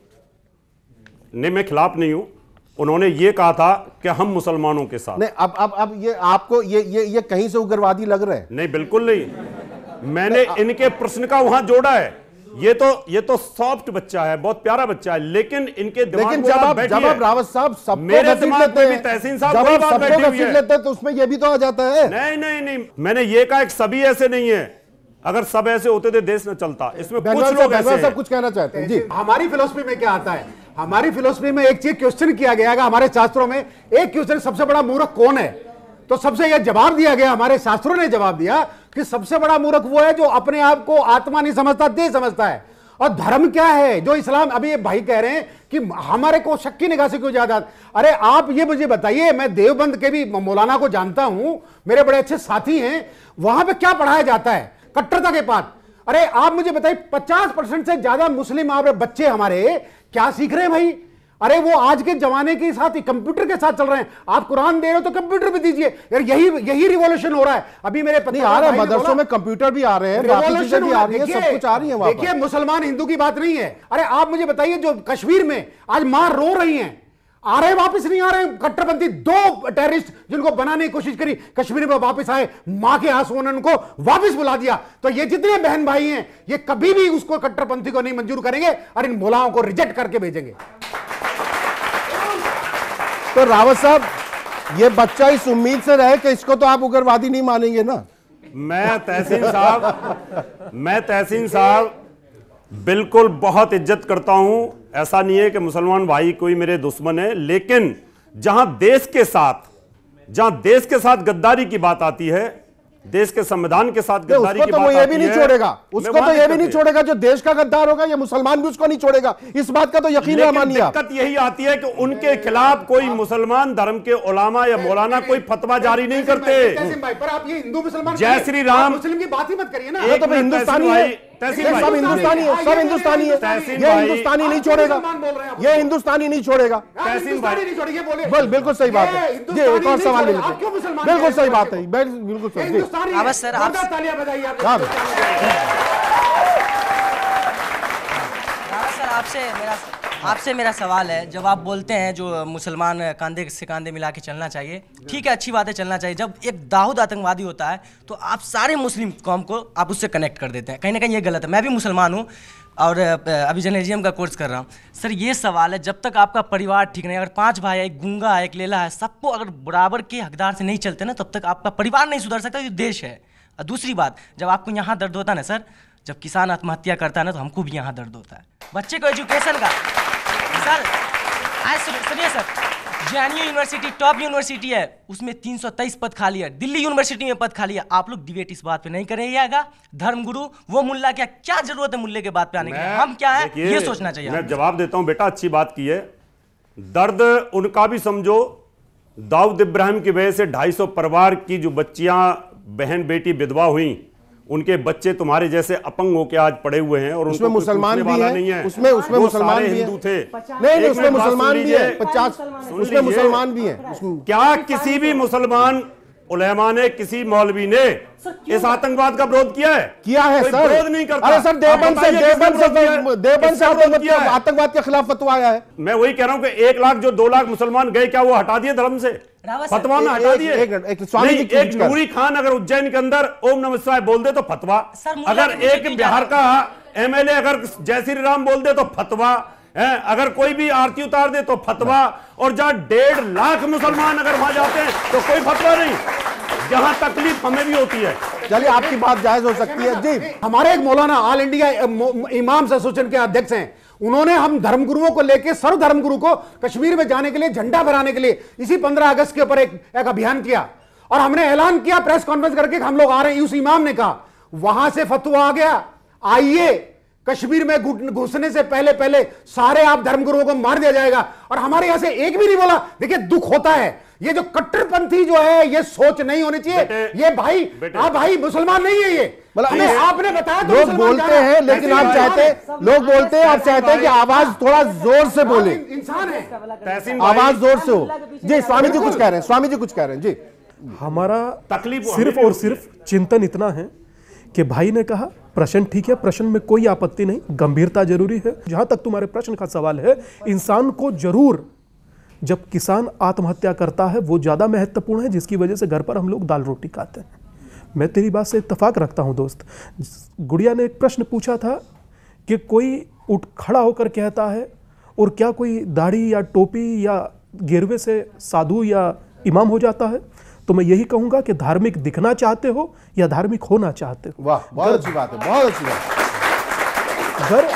नहीं, मैं खिलाफ नहीं हूं। उन्होंने ये कहा था कि हम मुसलमानों के साथ। नहीं, अब ये आपको ये कहीं से उग्रवादी लग रहे हैं? नहीं, बिल्कुल नहीं। मैंने इनके प्रश्न का वहां जोड़ा है। ये तो सॉफ्ट बच्चा है, बहुत प्यारा बच्चा है, लेकिन इनके दिमाग में जब आप रावत साहब सबको घसीट लेते हैं, तहसीन साहब जब आप सबको घसीट लेते हैं तो उसमें ये भी तो आ जाता है। नहीं, मैंने ये कहा कि सभी ऐसे नहीं है। अगर सब ऐसे होते थे देश न चलता। इसमें कुछ लोग ऐसे हैं। सब कुछ कहना चाहते हैं जी। हमारी फिलोसफी में क्या आता है? हमारी फिलोसफी में एक चीज क्वेश्चन किया गया है, हमारे शास्त्रों में एक क्वेश्चन, सबसे बड़ा मूर्ख कौन है? तो सबसे यह जवाब दिया गया, हमारे शास्त्रों ने जवाब दिया कि सबसे बड़ा मूर्ख वो है जो अपने आप को आत्मा नहीं समझता, देह समझता है। और धर्म क्या है? जो इस्लाम, अभी ये भाई कह रहे हैं कि हमारे को शक की निगाह से क्यों ज्यादा। अरे आप ये मुझे बताइए, मैं देवबंद के भी मौलाना को जानता हूं, मेरे बड़े अच्छे साथी हैं, वहां पे क्या पढ़ाया जाता है? कट्टरता के पाठ। अरे आप मुझे बताइए, 50% से ज्यादा मुस्लिम बच्चे हमारे क्या सीख रहे हैं भाई? अरे वो आज के जमाने के साथ ही कंप्यूटर के साथ चल रहे हैं। आप कुरान दे रहे हो तो कंप्यूटर भी दीजिए यार, यही रिवॉल्यूशन हो रहा है। अभी मेरे पति आ रहे हैं, मदरसों में कंप्यूटर भी आ रहे हैं, बाकी चीजें भी आ रही हैं, सब कुछ आ रही है। देखिए, मुसलमान हिंदू की बात नहीं है। अरे आप मुझे बताइए, जो कश्मीर में आज मां रो रही हैं, आ रहे वापस नहीं आ रहे कट्टरपंथी। 2 टेररिस्ट जिनको बनाने की कोशिश करी, कश्मीर में वापस आए, मां के आंसुओं ने उनको वापस बुला दिया। तो ये जितने बहन भाई हैं, ये कभी भी उसको कट्टरपंथी को नहीं मंजूर करेंगे और इन मुलाओं को रिजेक्ट करके भेजेंगे। तो रावत साहब, ये बच्चा इस उम्मीद से रहे कि इसको तो आप उग्रवादी नहीं मानेंगे ना? मैं तहसीन साहब बिल्कुल बहुत इज्जत करता हूं। ऐसा नहीं है कि मुसलमान भाई कोई मेरे दुश्मन है, लेकिन जहां देश के साथ गद्दारी की बात आती है, देश के संविधान के साथ गद्दारी की बात आती है, ये भी नहीं छोड़ेगा। उसको तो ये भी नहीं छोड़ेगा जो देश का गद्दार होगा, ये मुसलमान भी उसको नहीं छोड़ेगा। इस बात का तो यकीन है। मानिए, दिक्कत यही आती है कि उनके खिलाफ कोई मुसलमान धर्म के उलामा या मौलाना कोई फतवा जारी नहीं करते। पर आप ये हिंदू मुसलमान, जय श्री राम, मुस्लिम की बात ही मत करिए ना। ये तो हिंदुस्तानी है, सब हिंदुस्तानी है, सब हिंदुस्तानी है। ये हिंदुस्तानी नहीं छोड़ेगा, ये हिंदुस्तानी नहीं छोड़ेगा। बिल्कुल सही बात है जी। एक और सवाल ले लीजिए। बिल्कुल सही बात है, बिल्कुल सही। आपसे मेरा सवाल है, जब आप बोलते हैं जो मुसलमान कंधे से कंधे मिला के चलना चाहिए, ठीक है, अच्छी बात है, चलना चाहिए। जब एक दाऊद आतंकवादी होता है तो आप सारे मुस्लिम कौम को आप उससे कनेक्ट कर देते हैं। कहीं ना कहीं ये गलत है। मैं भी मुसलमान हूँ और अभी जर्नलिज्म का कोर्स कर रहा हूँ। सर, ये सवाल है, जब तक आपका परिवार ठीक नहीं, अगर 5 भाई है, एक गूंगा है, एक लेला है, सबको अगर बराबर के हकदार से नहीं चलते ना, तब तक आपका परिवार नहीं सुधर सकता, ये देश है। और दूसरी बात, जब आपको यहाँ दर्द होता है ना सर, जब किसान आत्महत्या करता है ना, तो हमको भी यहाँ दर्द होता है। बच्चे को एजुकेशन का सर, सुनिए sir, JNU university top university है, उसमें 323 पद खाली है। दिल्ली यूनिवर्सिटी में पद खाली है। आप लोग डिबेट इस बात पे नहीं करेंगे। धर्मगुरु वो मुल्ला, क्या जरूरत है मुल्ले के बात पे आने की? हम क्या है ये सोचना चाहिए। मैं जवाब देता हूं बेटा, अच्छी बात की है। दर्द उनका भी समझो। दाऊद इब्राहिम की वजह से 250 परिवार की जो बच्चियां, बहन बेटी विधवा हुई, उनके बच्चे तुम्हारे जैसे अपंग होके आज पड़े हुए हैं, और उसमें मुसलमान भी है, नहीं है। उसमें मुसलमान भी हिंदू थे। नहीं, उसमें मुसलमान भी है 50, उसमें मुसलमान भी है। क्या किसी भी मुसलमान उलेमा ने, किसी मौलवी ने इस आतंकवाद का विरोध किया है? सर, विरोध नहीं करता। अरे सर, देवबंद से आतंकवाद के खिलाफ फतवा आया है। मैं वही कह रहा हूं कि 1 लाख जो 2 लाख मुसलमान गए, क्या वो हटा दिए धर्म से? फतवा में हटा दिए। एक नूरी खान अगर उज्जैन के अंदर ओम नमः शिवाय बोल दे तो फतवा। अगर एक बिहार का MLA अगर जय श्री राम बोल दे तो फतवा। अगर कोई भी आरती उतार दे तो फतवा। और जहां 1.5 लाख मुसलमान अगर वहां जाते हैं तो कोई फतवा नहीं। जहां तकलीफ हमें भी होती है। चलिए, आपकी बात जायज हो सकती है जी। हमारे एक मौलाना ऑल इंडिया इमाम्स एसोसिएशन के अध्यक्ष हैं, उन्होंने हम धर्मगुरुओं को लेकर, सर्व धर्मगुरु को कश्मीर में जाने के लिए, झंडा फहराने के लिए इसी 15 अगस्त के ऊपर एक अभियान किया और हमने ऐलान किया प्रेस कॉन्फ्रेंस करके कि हम लोग आ रहे हैं। उस इमाम ने कहा, वहां से फतवा आ गया, आइए कश्मीर में घुसने से पहले पहले सारे आप धर्मगुरुओं को मार दिया जाएगा, और हमारे यहां से एक भी नहीं बोला। देखिए दुख होता है, ये जो कट्टरपंथी जो है, ये सोच नहीं होनी चाहिए। ये भाई, आप भाई मुसलमान नहीं है, ये मतलब आपने बताया तो लोग बोलते हैं, लेकिन आप चाहते हैं, लोग बोलते हैं, आप चाहते हैं कि आवाज थोड़ा जोर से बोले, इंसान है, आवाज जोर से हो। जी स्वामी जी कुछ कह रहे हैं, स्वामी जी कुछ कह रहे हैं। जी हमारा तकलीफ सिर्फ और सिर्फ चिंतन इतना है कि भाई ने कहा प्रश्न ठीक है, प्रश्न में कोई आपत्ति नहीं, गंभीरता जरूरी है। जहां तक तुम्हारे प्रश्न का सवाल है, इंसान को जरूर जब किसान आत्महत्या करता है वो ज्यादा महत्वपूर्ण है, जिसकी वजह से घर पर हम लोग दाल रोटी खाते हैं। मैं तेरी बात से इत्तेफाक रखता हूं दोस्त। गुड़िया ने एक प्रश्न पूछा था कि कोई उठ खड़ा होकर कहता है, और क्या कोई दाढ़ी या टोपी या गिरवे से साधु या इमाम हो जाता है? तो मैं यही कहूंगा कि धार्मिक दिखना चाहते हो या धार्मिक होना चाहते हो। वाह, बहुत अच्छी बात है, बहुत अच्छी बात। अगर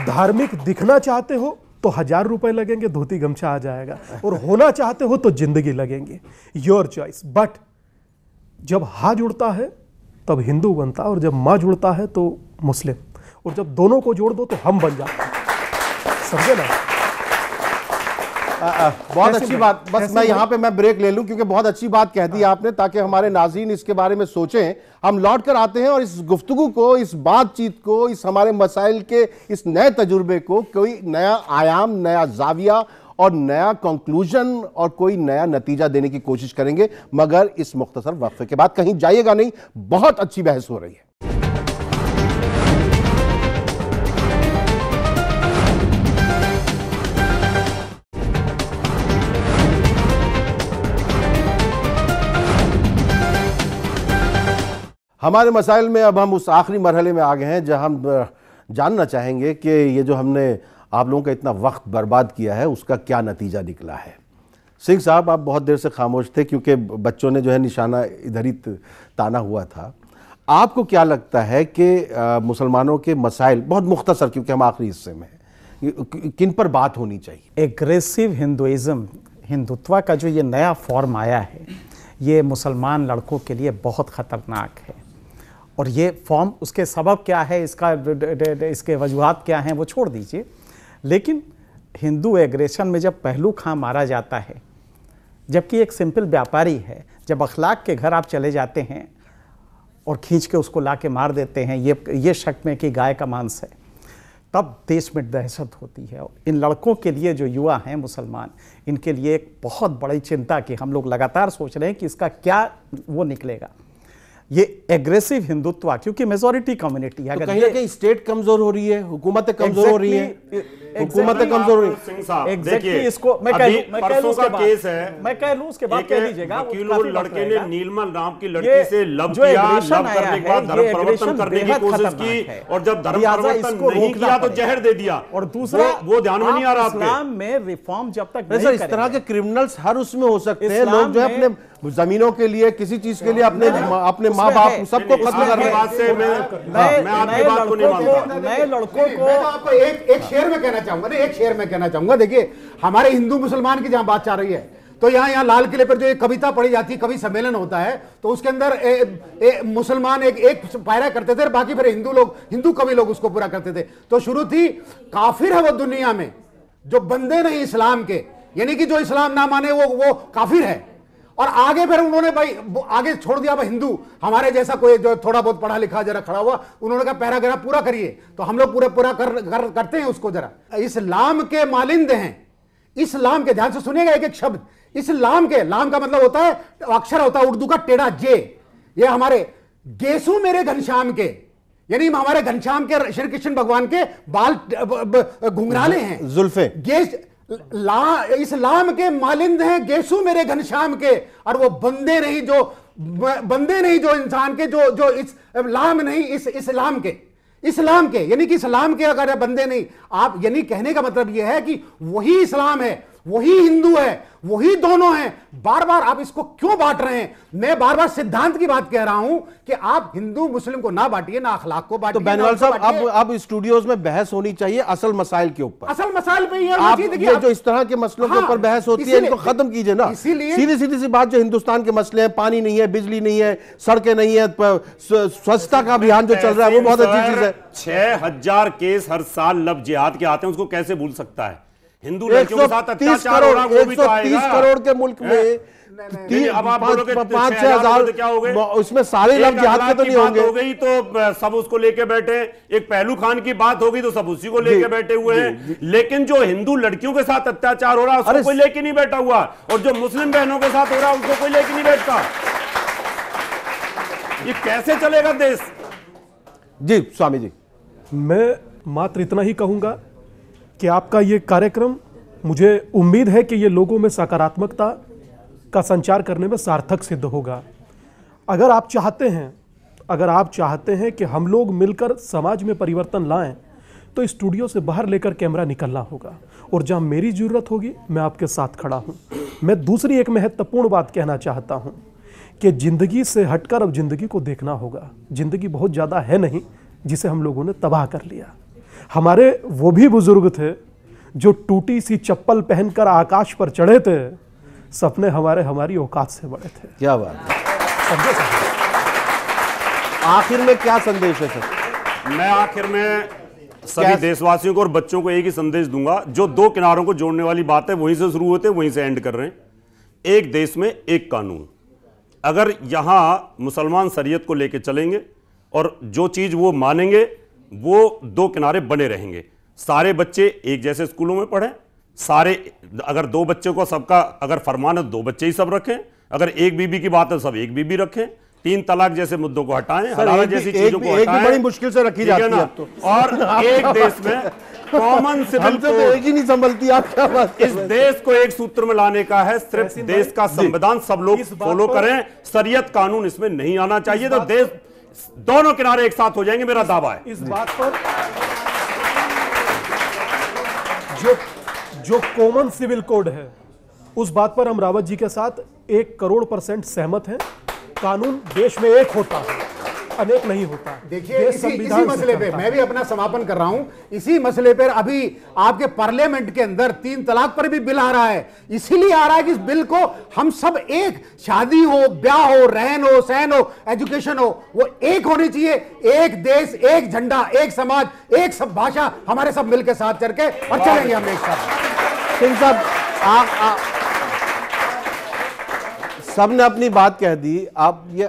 धार्मिक दिखना चाहते हो तो 1000 रुपए लगेंगे, धोती गमछा आ जाएगा, और होना चाहते हो तो जिंदगी लगेंगे, योर चॉइस। बट जब हा जुड़ता है तब हिंदू बनता है, और जब माँ जुड़ता है तो मुस्लिम, और जब दोनों को जोड़ दो तो हम बन जाते हैं। समझे ना? बहुत अच्छी बात। बस मैं यहाँ पे मैं ब्रेक ले लूं, क्योंकि बहुत अच्छी बात कह दी आपने, ताकि हमारे नाज़रीन इसके बारे में सोचें। हम लौट कर आते हैं और इस गुफ्तगू को, इस बातचीत को, इस हमारे मसाइल के इस नए तजुर्बे को कोई नया आयाम, नया जाविया और नया कंक्लूजन और कोई नया नतीजा देने की कोशिश करेंगे, मगर इस मुख्तसर वक्फे के बाद। कहीं जाइएगा नहीं, बहुत अच्छी बहस हो रही है। हमारे मसाइल में अब हम उस आखिरी मरहले में आ गए हैं जहां हम जानना चाहेंगे कि ये जो हमने आप लोगों का इतना वक्त बर्बाद किया है उसका क्या नतीजा निकला है। सिंह साहब, आप बहुत देर से खामोश थे क्योंकि बच्चों ने जो है निशाना इधर ही ताना हुआ था। आपको क्या लगता है कि मुसलमानों के मसाइल, बहुत मुख्तसर क्योंकि हम आखिरी हिस्से में हैं, किन पर बात होनी चाहिए? एग्रेसिव हिंदुइज्म, हिंदुत्व का जो ये नया फॉर्म आया है, ये मुसलमान लड़कों के लिए बहुत ख़तरनाक है। और ये फॉर्म, उसके सबब क्या है, इसके वजूहात क्या हैं, वो छोड़ दीजिए। लेकिन हिंदू एग्रेशन में जब पहलू खां मारा जाता है, जबकि एक सिंपल व्यापारी है, जब अखलाक के घर आप चले जाते हैं और खींच के उसको ला के मार देते हैं, ये शक में कि गाय का मांस है, तब देश में दहशत होती है। इन लड़कों के लिए, जो युवा हैं मुसलमान, इनके लिए एक बहुत बड़ी चिंता कि हम लोग लगातार सोच रहे हैं कि इसका क्या वो निकलेगा। ये एग्रेसिव हिंदुत्व, क्योंकि मेजॉरिटी कम्युनिटी है, तो कहीं ना कहीं स्टेट कमजोर हो रही है, हुकूमतें कमजोर हो रही है, हुकूमतें कमजोर हो रही है। एग्जैक्टली इसको मैं कह लूं उसके बाद, मैं कह लूं उसके बाद कह लीजिएगा। वकील और लड़के ने नीलमा नाम की लड़की से लव किया, लव करने के बाद धर्म परिवर्तन करने की कोशिश की, और जब धर्म परिवर्तन नहीं किया तो जहर दे दिया। और दूसरा, वो ध्यान में नहीं आ रहा इस्लाम में रिफॉर्म जब तक नहीं, इस तरह के क्रिमिनल्स हर उसमें हो सकते हैं। लोग जो है अपने जमीनों के लिए, किसी चीज के लिए अपने माँ बाप सबको खत्म करने बात से मैं आपकी बात को नहीं मानता। नए लड़कों को मैं तो आपको एक शेर में कहना चाहूंगा, एक शेर में कहना चाहूंगा। देखिए, हमारे हिंदू मुसलमान की जहां बात चल रही है, तो यहाँ लाल किले पर जो एक कविता पढ़ी जाती है, कवि सम्मेलन होता है, तो उसके अंदर मुसलमान एक पायरा करते थे, बाकी फिर हिंदू कवि लोग उसको पूरा करते थे। तो शुरू थी, काफिर है वो दुनिया में जो बंदे नहीं इस्लाम के, यानी कि जो इस्लाम ना माने वो काफिर है। और आगे फिर उन्होंने भाई आगे छोड़ दिया, भाई हिंदू हमारे जैसा कोई जो थोड़ा बहुत पढ़ा लिखा जरा खड़ा हुआ, उन्होंने कहा पैराग्राफ पूरा करिए, तो हम लोग पूरा करते हैं उसको। जरा इस्लाम के मालिंद हैं, इस्लाम के, ध्यान से सुनिएगा एक एक शब्द, इस्लाम के, लाम का मतलब होता है, अक्षर होता है उर्दू का टेढ़ा जे, ये हमारे गेसू मेरे घनश्याम के, यानी हमारे घनश्याम के श्री कृष्ण भगवान के बाल घुंघराले हैं, जुल्फे, गेस इस्लाम के मालिंद हैं गेसू मेरे घनश्याम के, और वो बंदे नहीं जो इंसान के, जो इस्लाम नहीं, इस्लाम के, यानी कि इस्लाम के अगर बंदे नहीं आप, यानी कहने का मतलब यह है कि वही इस्लाम है वही हिंदू है, वही दोनों हैं। बार बार आप इसको क्यों बांट रहे हैं? मैं बार बार सिद्धांत की बात कह रहा हूं कि आप हिंदू मुस्लिम को ना बांटिए, ना अखलाक को बांटिए। तो बेनवाल साहब, अब स्टूडियोज में बहस होनी चाहिए असल मसाइल के ऊपर। असल मसाइल पे ही आप ये जो इस तरह के मसलों के ऊपर बहस होती है, इनको खत्म कीजिए ना। सीधी सीधी सी बात, जो हिंदुस्तान के मसले हैं, पानी नहीं है, बिजली नहीं है, सड़कें नहीं है, स्वच्छता का अभियान जो चल रहा है वो बहुत अच्छी चीज है। 6000 केस हर साल लव जिहाद के आते हैं, उसको कैसे भूल सकता है? हिंदू लड़कियों के साथ अत्याचार हो रहा है, वो भी तो आएगा। 130 करोड़ के मुल्क में 5-6 हजार क्या हो गए? उसमें सारे लव जिहाद के तो नहीं होंगे। हो गई तो सब उसको लेके बैठे। एक पहलू खान की बात होगी तो सब उसी को लेके बैठे हुए हैं। लेकिन जो हिंदू लड़कियों के साथ अत्याचार हो रहा है उसको कोई लेके नहीं बैठा हुआ, और जो मुस्लिम बहनों के साथ हो रहा है उसको कोई लेके नहीं बैठता। ये कैसे चलेगा देश? जी स्वामी जी, मैं मात्र इतना ही कहूंगा कि आपका ये कार्यक्रम, मुझे उम्मीद है कि ये लोगों में सकारात्मकता का संचार करने में सार्थक सिद्ध होगा। अगर आप चाहते हैं कि हम लोग मिलकर समाज में परिवर्तन लाएं, तो स्टूडियो से बाहर लेकर कैमरा निकलना होगा, और जहां मेरी जरूरत होगी मैं आपके साथ खड़ा हूं। मैं दूसरी एक महत्वपूर्ण बात कहना चाहता हूं कि जिंदगी से हटकर अब जिंदगी को देखना होगा। जिंदगी बहुत ज़्यादा है नहीं जिसे हम लोगों ने तबाह कर लिया। हमारे वो भी बुजुर्ग थे जो टूटी सी चप्पल पहनकर आकाश पर चढ़े थे, सपने हमारी औकात से बड़े थे। क्या बात है। आखिर में क्या संदेश है सर? मैं आखिर में सभी देशवासियों को और बच्चों को एक ही संदेश दूंगा, जो दो किनारों को जोड़ने वाली बात है वहीं से शुरू होते हैं वहीं से एंड कर रहे हैं। एक देश में एक कानून। अगर यहां मुसलमान शरीयत को लेकर चलेंगे और जो चीज वो मानेंगे वो दो किनारे बने रहेंगे। सारे बच्चे एक जैसे स्कूलों में पढ़ें, सारे, अगर दो बच्चों को सबका अगर फरमान है 2 बच्चे ही सब रखें, अगर एक बीबी की बात है सब एक बीबी रखें, 3 तलाक जैसे मुद्दों को हटाएं, हलाल जैसी चीजों को हटाएं, बड़ी मुश्किल से रखी जाती है तो। और एक देश में कॉमन सिविल तो एक ही नहीं संभलती। आप क्या बात? इस देश को एक सूत्र में लाने का है, सिर्फ देश का संविधान सब लोग फॉलो करें, शरीयत कानून इसमें नहीं आना चाहिए, तो देश दोनों किनारे एक साथ हो जाएंगे, मेरा दावा है। इस बात पर जो कॉमन सिविल कोड है, उस बात पर हम रावत जी के साथ 1 करोड़% सहमत हैं। कानून देश में एक होता है, अनेक नहीं होता। देखिए इसी मसले पे मैं भी अपना समापन कर रहा हूं। इसी मसले पर अभी आपके पार्लियामेंट के अंदर 3 तलाक पर भी बिल आ रहा है। इसीलिए आ रहा है कि इस बिल को हम सब एक, शादी हो, ब्याह हो, रहन हो, सहन हो, एजुकेशन हो, वो एक होनी चाहिए। एक देश, एक झंडा, एक समाज, एक सब भाषा, हमारे सब मिलकर साथ चल के और चलेंगे हम एक साथ। सिंह साहब, सब ने अपनी बात कह दी। आप ये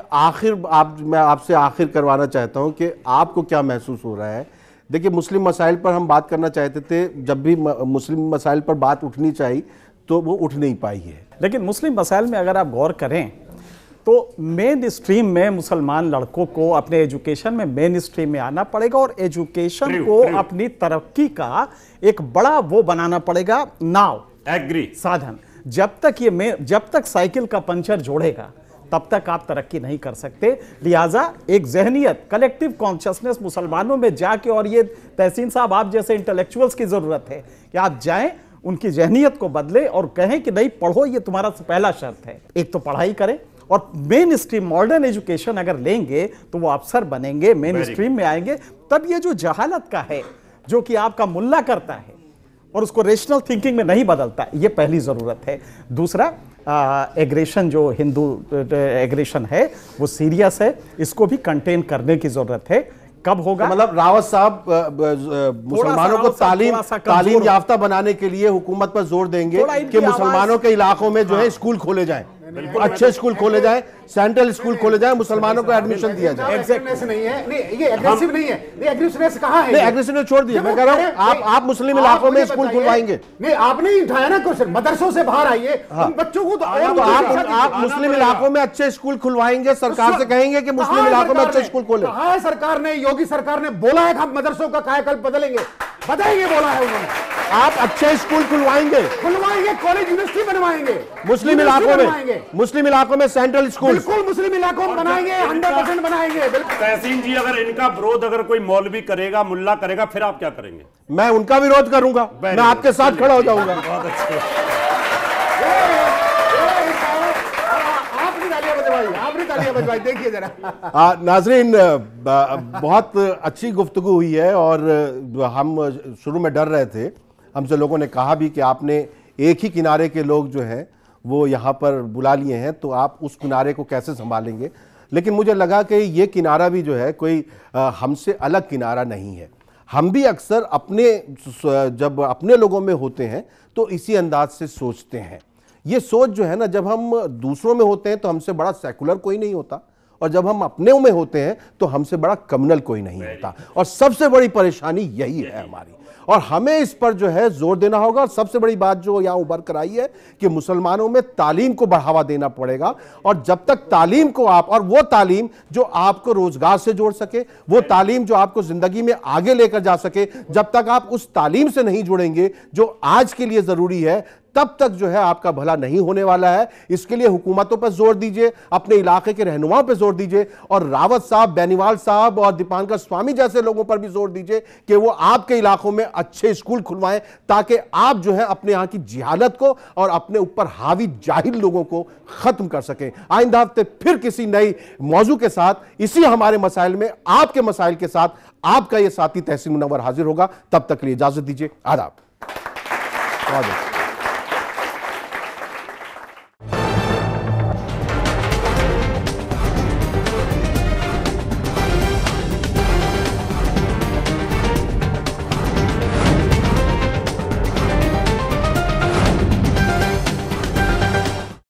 मैं आपसे आखिर करवाना चाहता हूं कि आपको क्या महसूस हो रहा है। देखिए, मुस्लिम मसाइल पर हम बात करना चाहते थे, जब भी मुस्लिम मसाइल पर बात उठनी चाहिए तो वो उठ नहीं पाई है। लेकिन मुस्लिम मसाइल में अगर आप गौर करें तो मेन स्ट्रीम में मुसलमान लड़कों को अपने एजुकेशन में मेन स्ट्रीम में आना पड़ेगा, और एजुकेशन को अपनी तरक्की का एक बड़ा वो बनाना पड़ेगा, नाव, एग्री, साधन। जब तक साइकिल का पंचर जोड़ेगा तब तक आप तरक्की नहीं कर सकते। लिहाजा एक ज़हनियत, कलेक्टिव कॉन्शियसनेस मुसलमानों में जाके, और ये तहसीन साहब आप जैसे इंटेलेक्चुअल्स की ज़रूरत है कि आप जाएं, उनकी ज़हनियत को बदलें और कहें कि नहीं, पढ़ो, ये तुम्हारा पहला शर्त है। एक तो पढ़ाई करें, और मेन स्ट्रीम मॉडर्न एजुकेशन अगर लेंगे तो वो अफसर बनेंगे, मेन स्ट्रीम में आएंगे। तब ये जो जहालत का है, जो कि आपका मुल्ला करता है और उसको रेशनल थिंकिंग में नहीं बदलता, ये पहली ज़रूरत है। दूसरा, एग्रेशन, जो हिंदू एग्रेशन है वो सीरियस है, इसको भी कंटेन करने की ज़रूरत है। कब होगा? तो मतलब रावत साहब मुसलमानों को तालीम याफ्ता बनाने के लिए हुकूमत पर जोर देंगे कि मुसलमानों के इलाकों में जो है स्कूल खोले जाएं, अच्छे स्कूल खोले जाएं, सेंट्रल स्कूल खोले जाएं, मुसलमानों को एडमिशन दिया जाए। एग्रेसिवनेस नहीं है, नहीं ये एग्रेसिव नहीं है, नहीं एग्रेसिवनेस कहाँ है? नहीं, एग्रेसिवनेस छोड़ दिया। मैं कह रहा हूँ आप मुस्लिम इलाकों में स्कूल खुलवाएंगे। नहीं, आपने ही उठाया ना क्वेश्चन, मदरसों से बाहर आइए, उन बच्चों को तो आप मुस्लिम इलाकों में अच्छे स्कूल खुलवाएंगे, सरकार से कहेंगे कि मुस्लिम इलाकों में अच्छे स्कूल खोले। कहा है सरकार ने, योगी सरकार ने बोला है कि हम मदरसों का कायाकल्प बदलेंगे, बोला है उन्होंने। आप अच्छे स्कूल खुलवाएंगे, कॉलेज यूनिवर्सिटी बनवाएंगे, मुस्लिम इलाकों में सेंट्रल स्कूल, बिल्कुल मुस्लिम इलाकों में बनाएंगे, 100% बनाएंगे। तहसीन जी, अगर इनका विरोध अगर कोई मौलवी करेगा, मुल्ला करेगा, फिर आप क्या करेंगे? मैं उनका विरोध करूंगा, मैं आपके साथ खड़ा हो जाऊंगा। बहुत अच्छे। बजवाई, आपने तालियां बजवाई, देखिए जरा। नाजरीन, बहुत अच्छी गुफ्तगू हुई है और हम शुरू में डर रहे थे, हमसे लोगों ने कहा भी कि आपने एक ही किनारे के लोग जो हैं वो यहाँ पर बुला लिए हैं, तो आप उस किनारे को कैसे संभालेंगे। लेकिन मुझे लगा कि ये किनारा भी जो है कोई हमसे अलग किनारा नहीं है। हम भी अक्सर जब अपने लोगों में होते हैं तो इसी अंदाज से सोचते हैं। ये सोच जो है ना, जब हम दूसरों में होते हैं तो हमसे बड़ा सेकुलर कोई नहीं होता, और जब हम अपने में होते हैं तो हमसे बड़ा कम्युनल कोई नहीं होता। और सबसे बड़ी परेशानी यही है हमारी, और हमें इस पर जो है जोर देना होगा। और सबसे बड़ी बात जो यहाँ उभर कर आई है कि मुसलमानों में तालीम को बढ़ावा देना पड़ेगा। और जब तक तालीम को आप, और वो तालीम जो आपको रोजगार से जोड़ सके, वो तालीम जो आपको जिंदगी में आगे लेकर जा सके, जब तक आप उस तालीम से नहीं जुड़ेंगे जो आज के लिए जरूरी है, तब तक जो है आपका भला नहीं होने वाला है। इसके लिए हुकूमतों पर जोर दीजिए, अपने इलाके के रहनुमाओं पर जोर दीजिए, और रावत साहब, बेनीवाल साहब और दीपांकर स्वामी जैसे लोगों पर भी जोर दीजिए कि वो आपके इलाकों में अच्छे स्कूल खुलवाएं, ताकि आप जो है अपने यहां की जिहालत को और अपने ऊपर हावी जाहिल लोगों को खत्म कर सकें। आइंदा हफ्ते फिर किसी नई मौजू के साथ, इसी हमारे मसाइल में आपके मसाइल के साथ आपका यह साथी तहसीन मुनव्वर हाजिर होगा। तब तक के लिए इजाजत दीजिए। आदाब।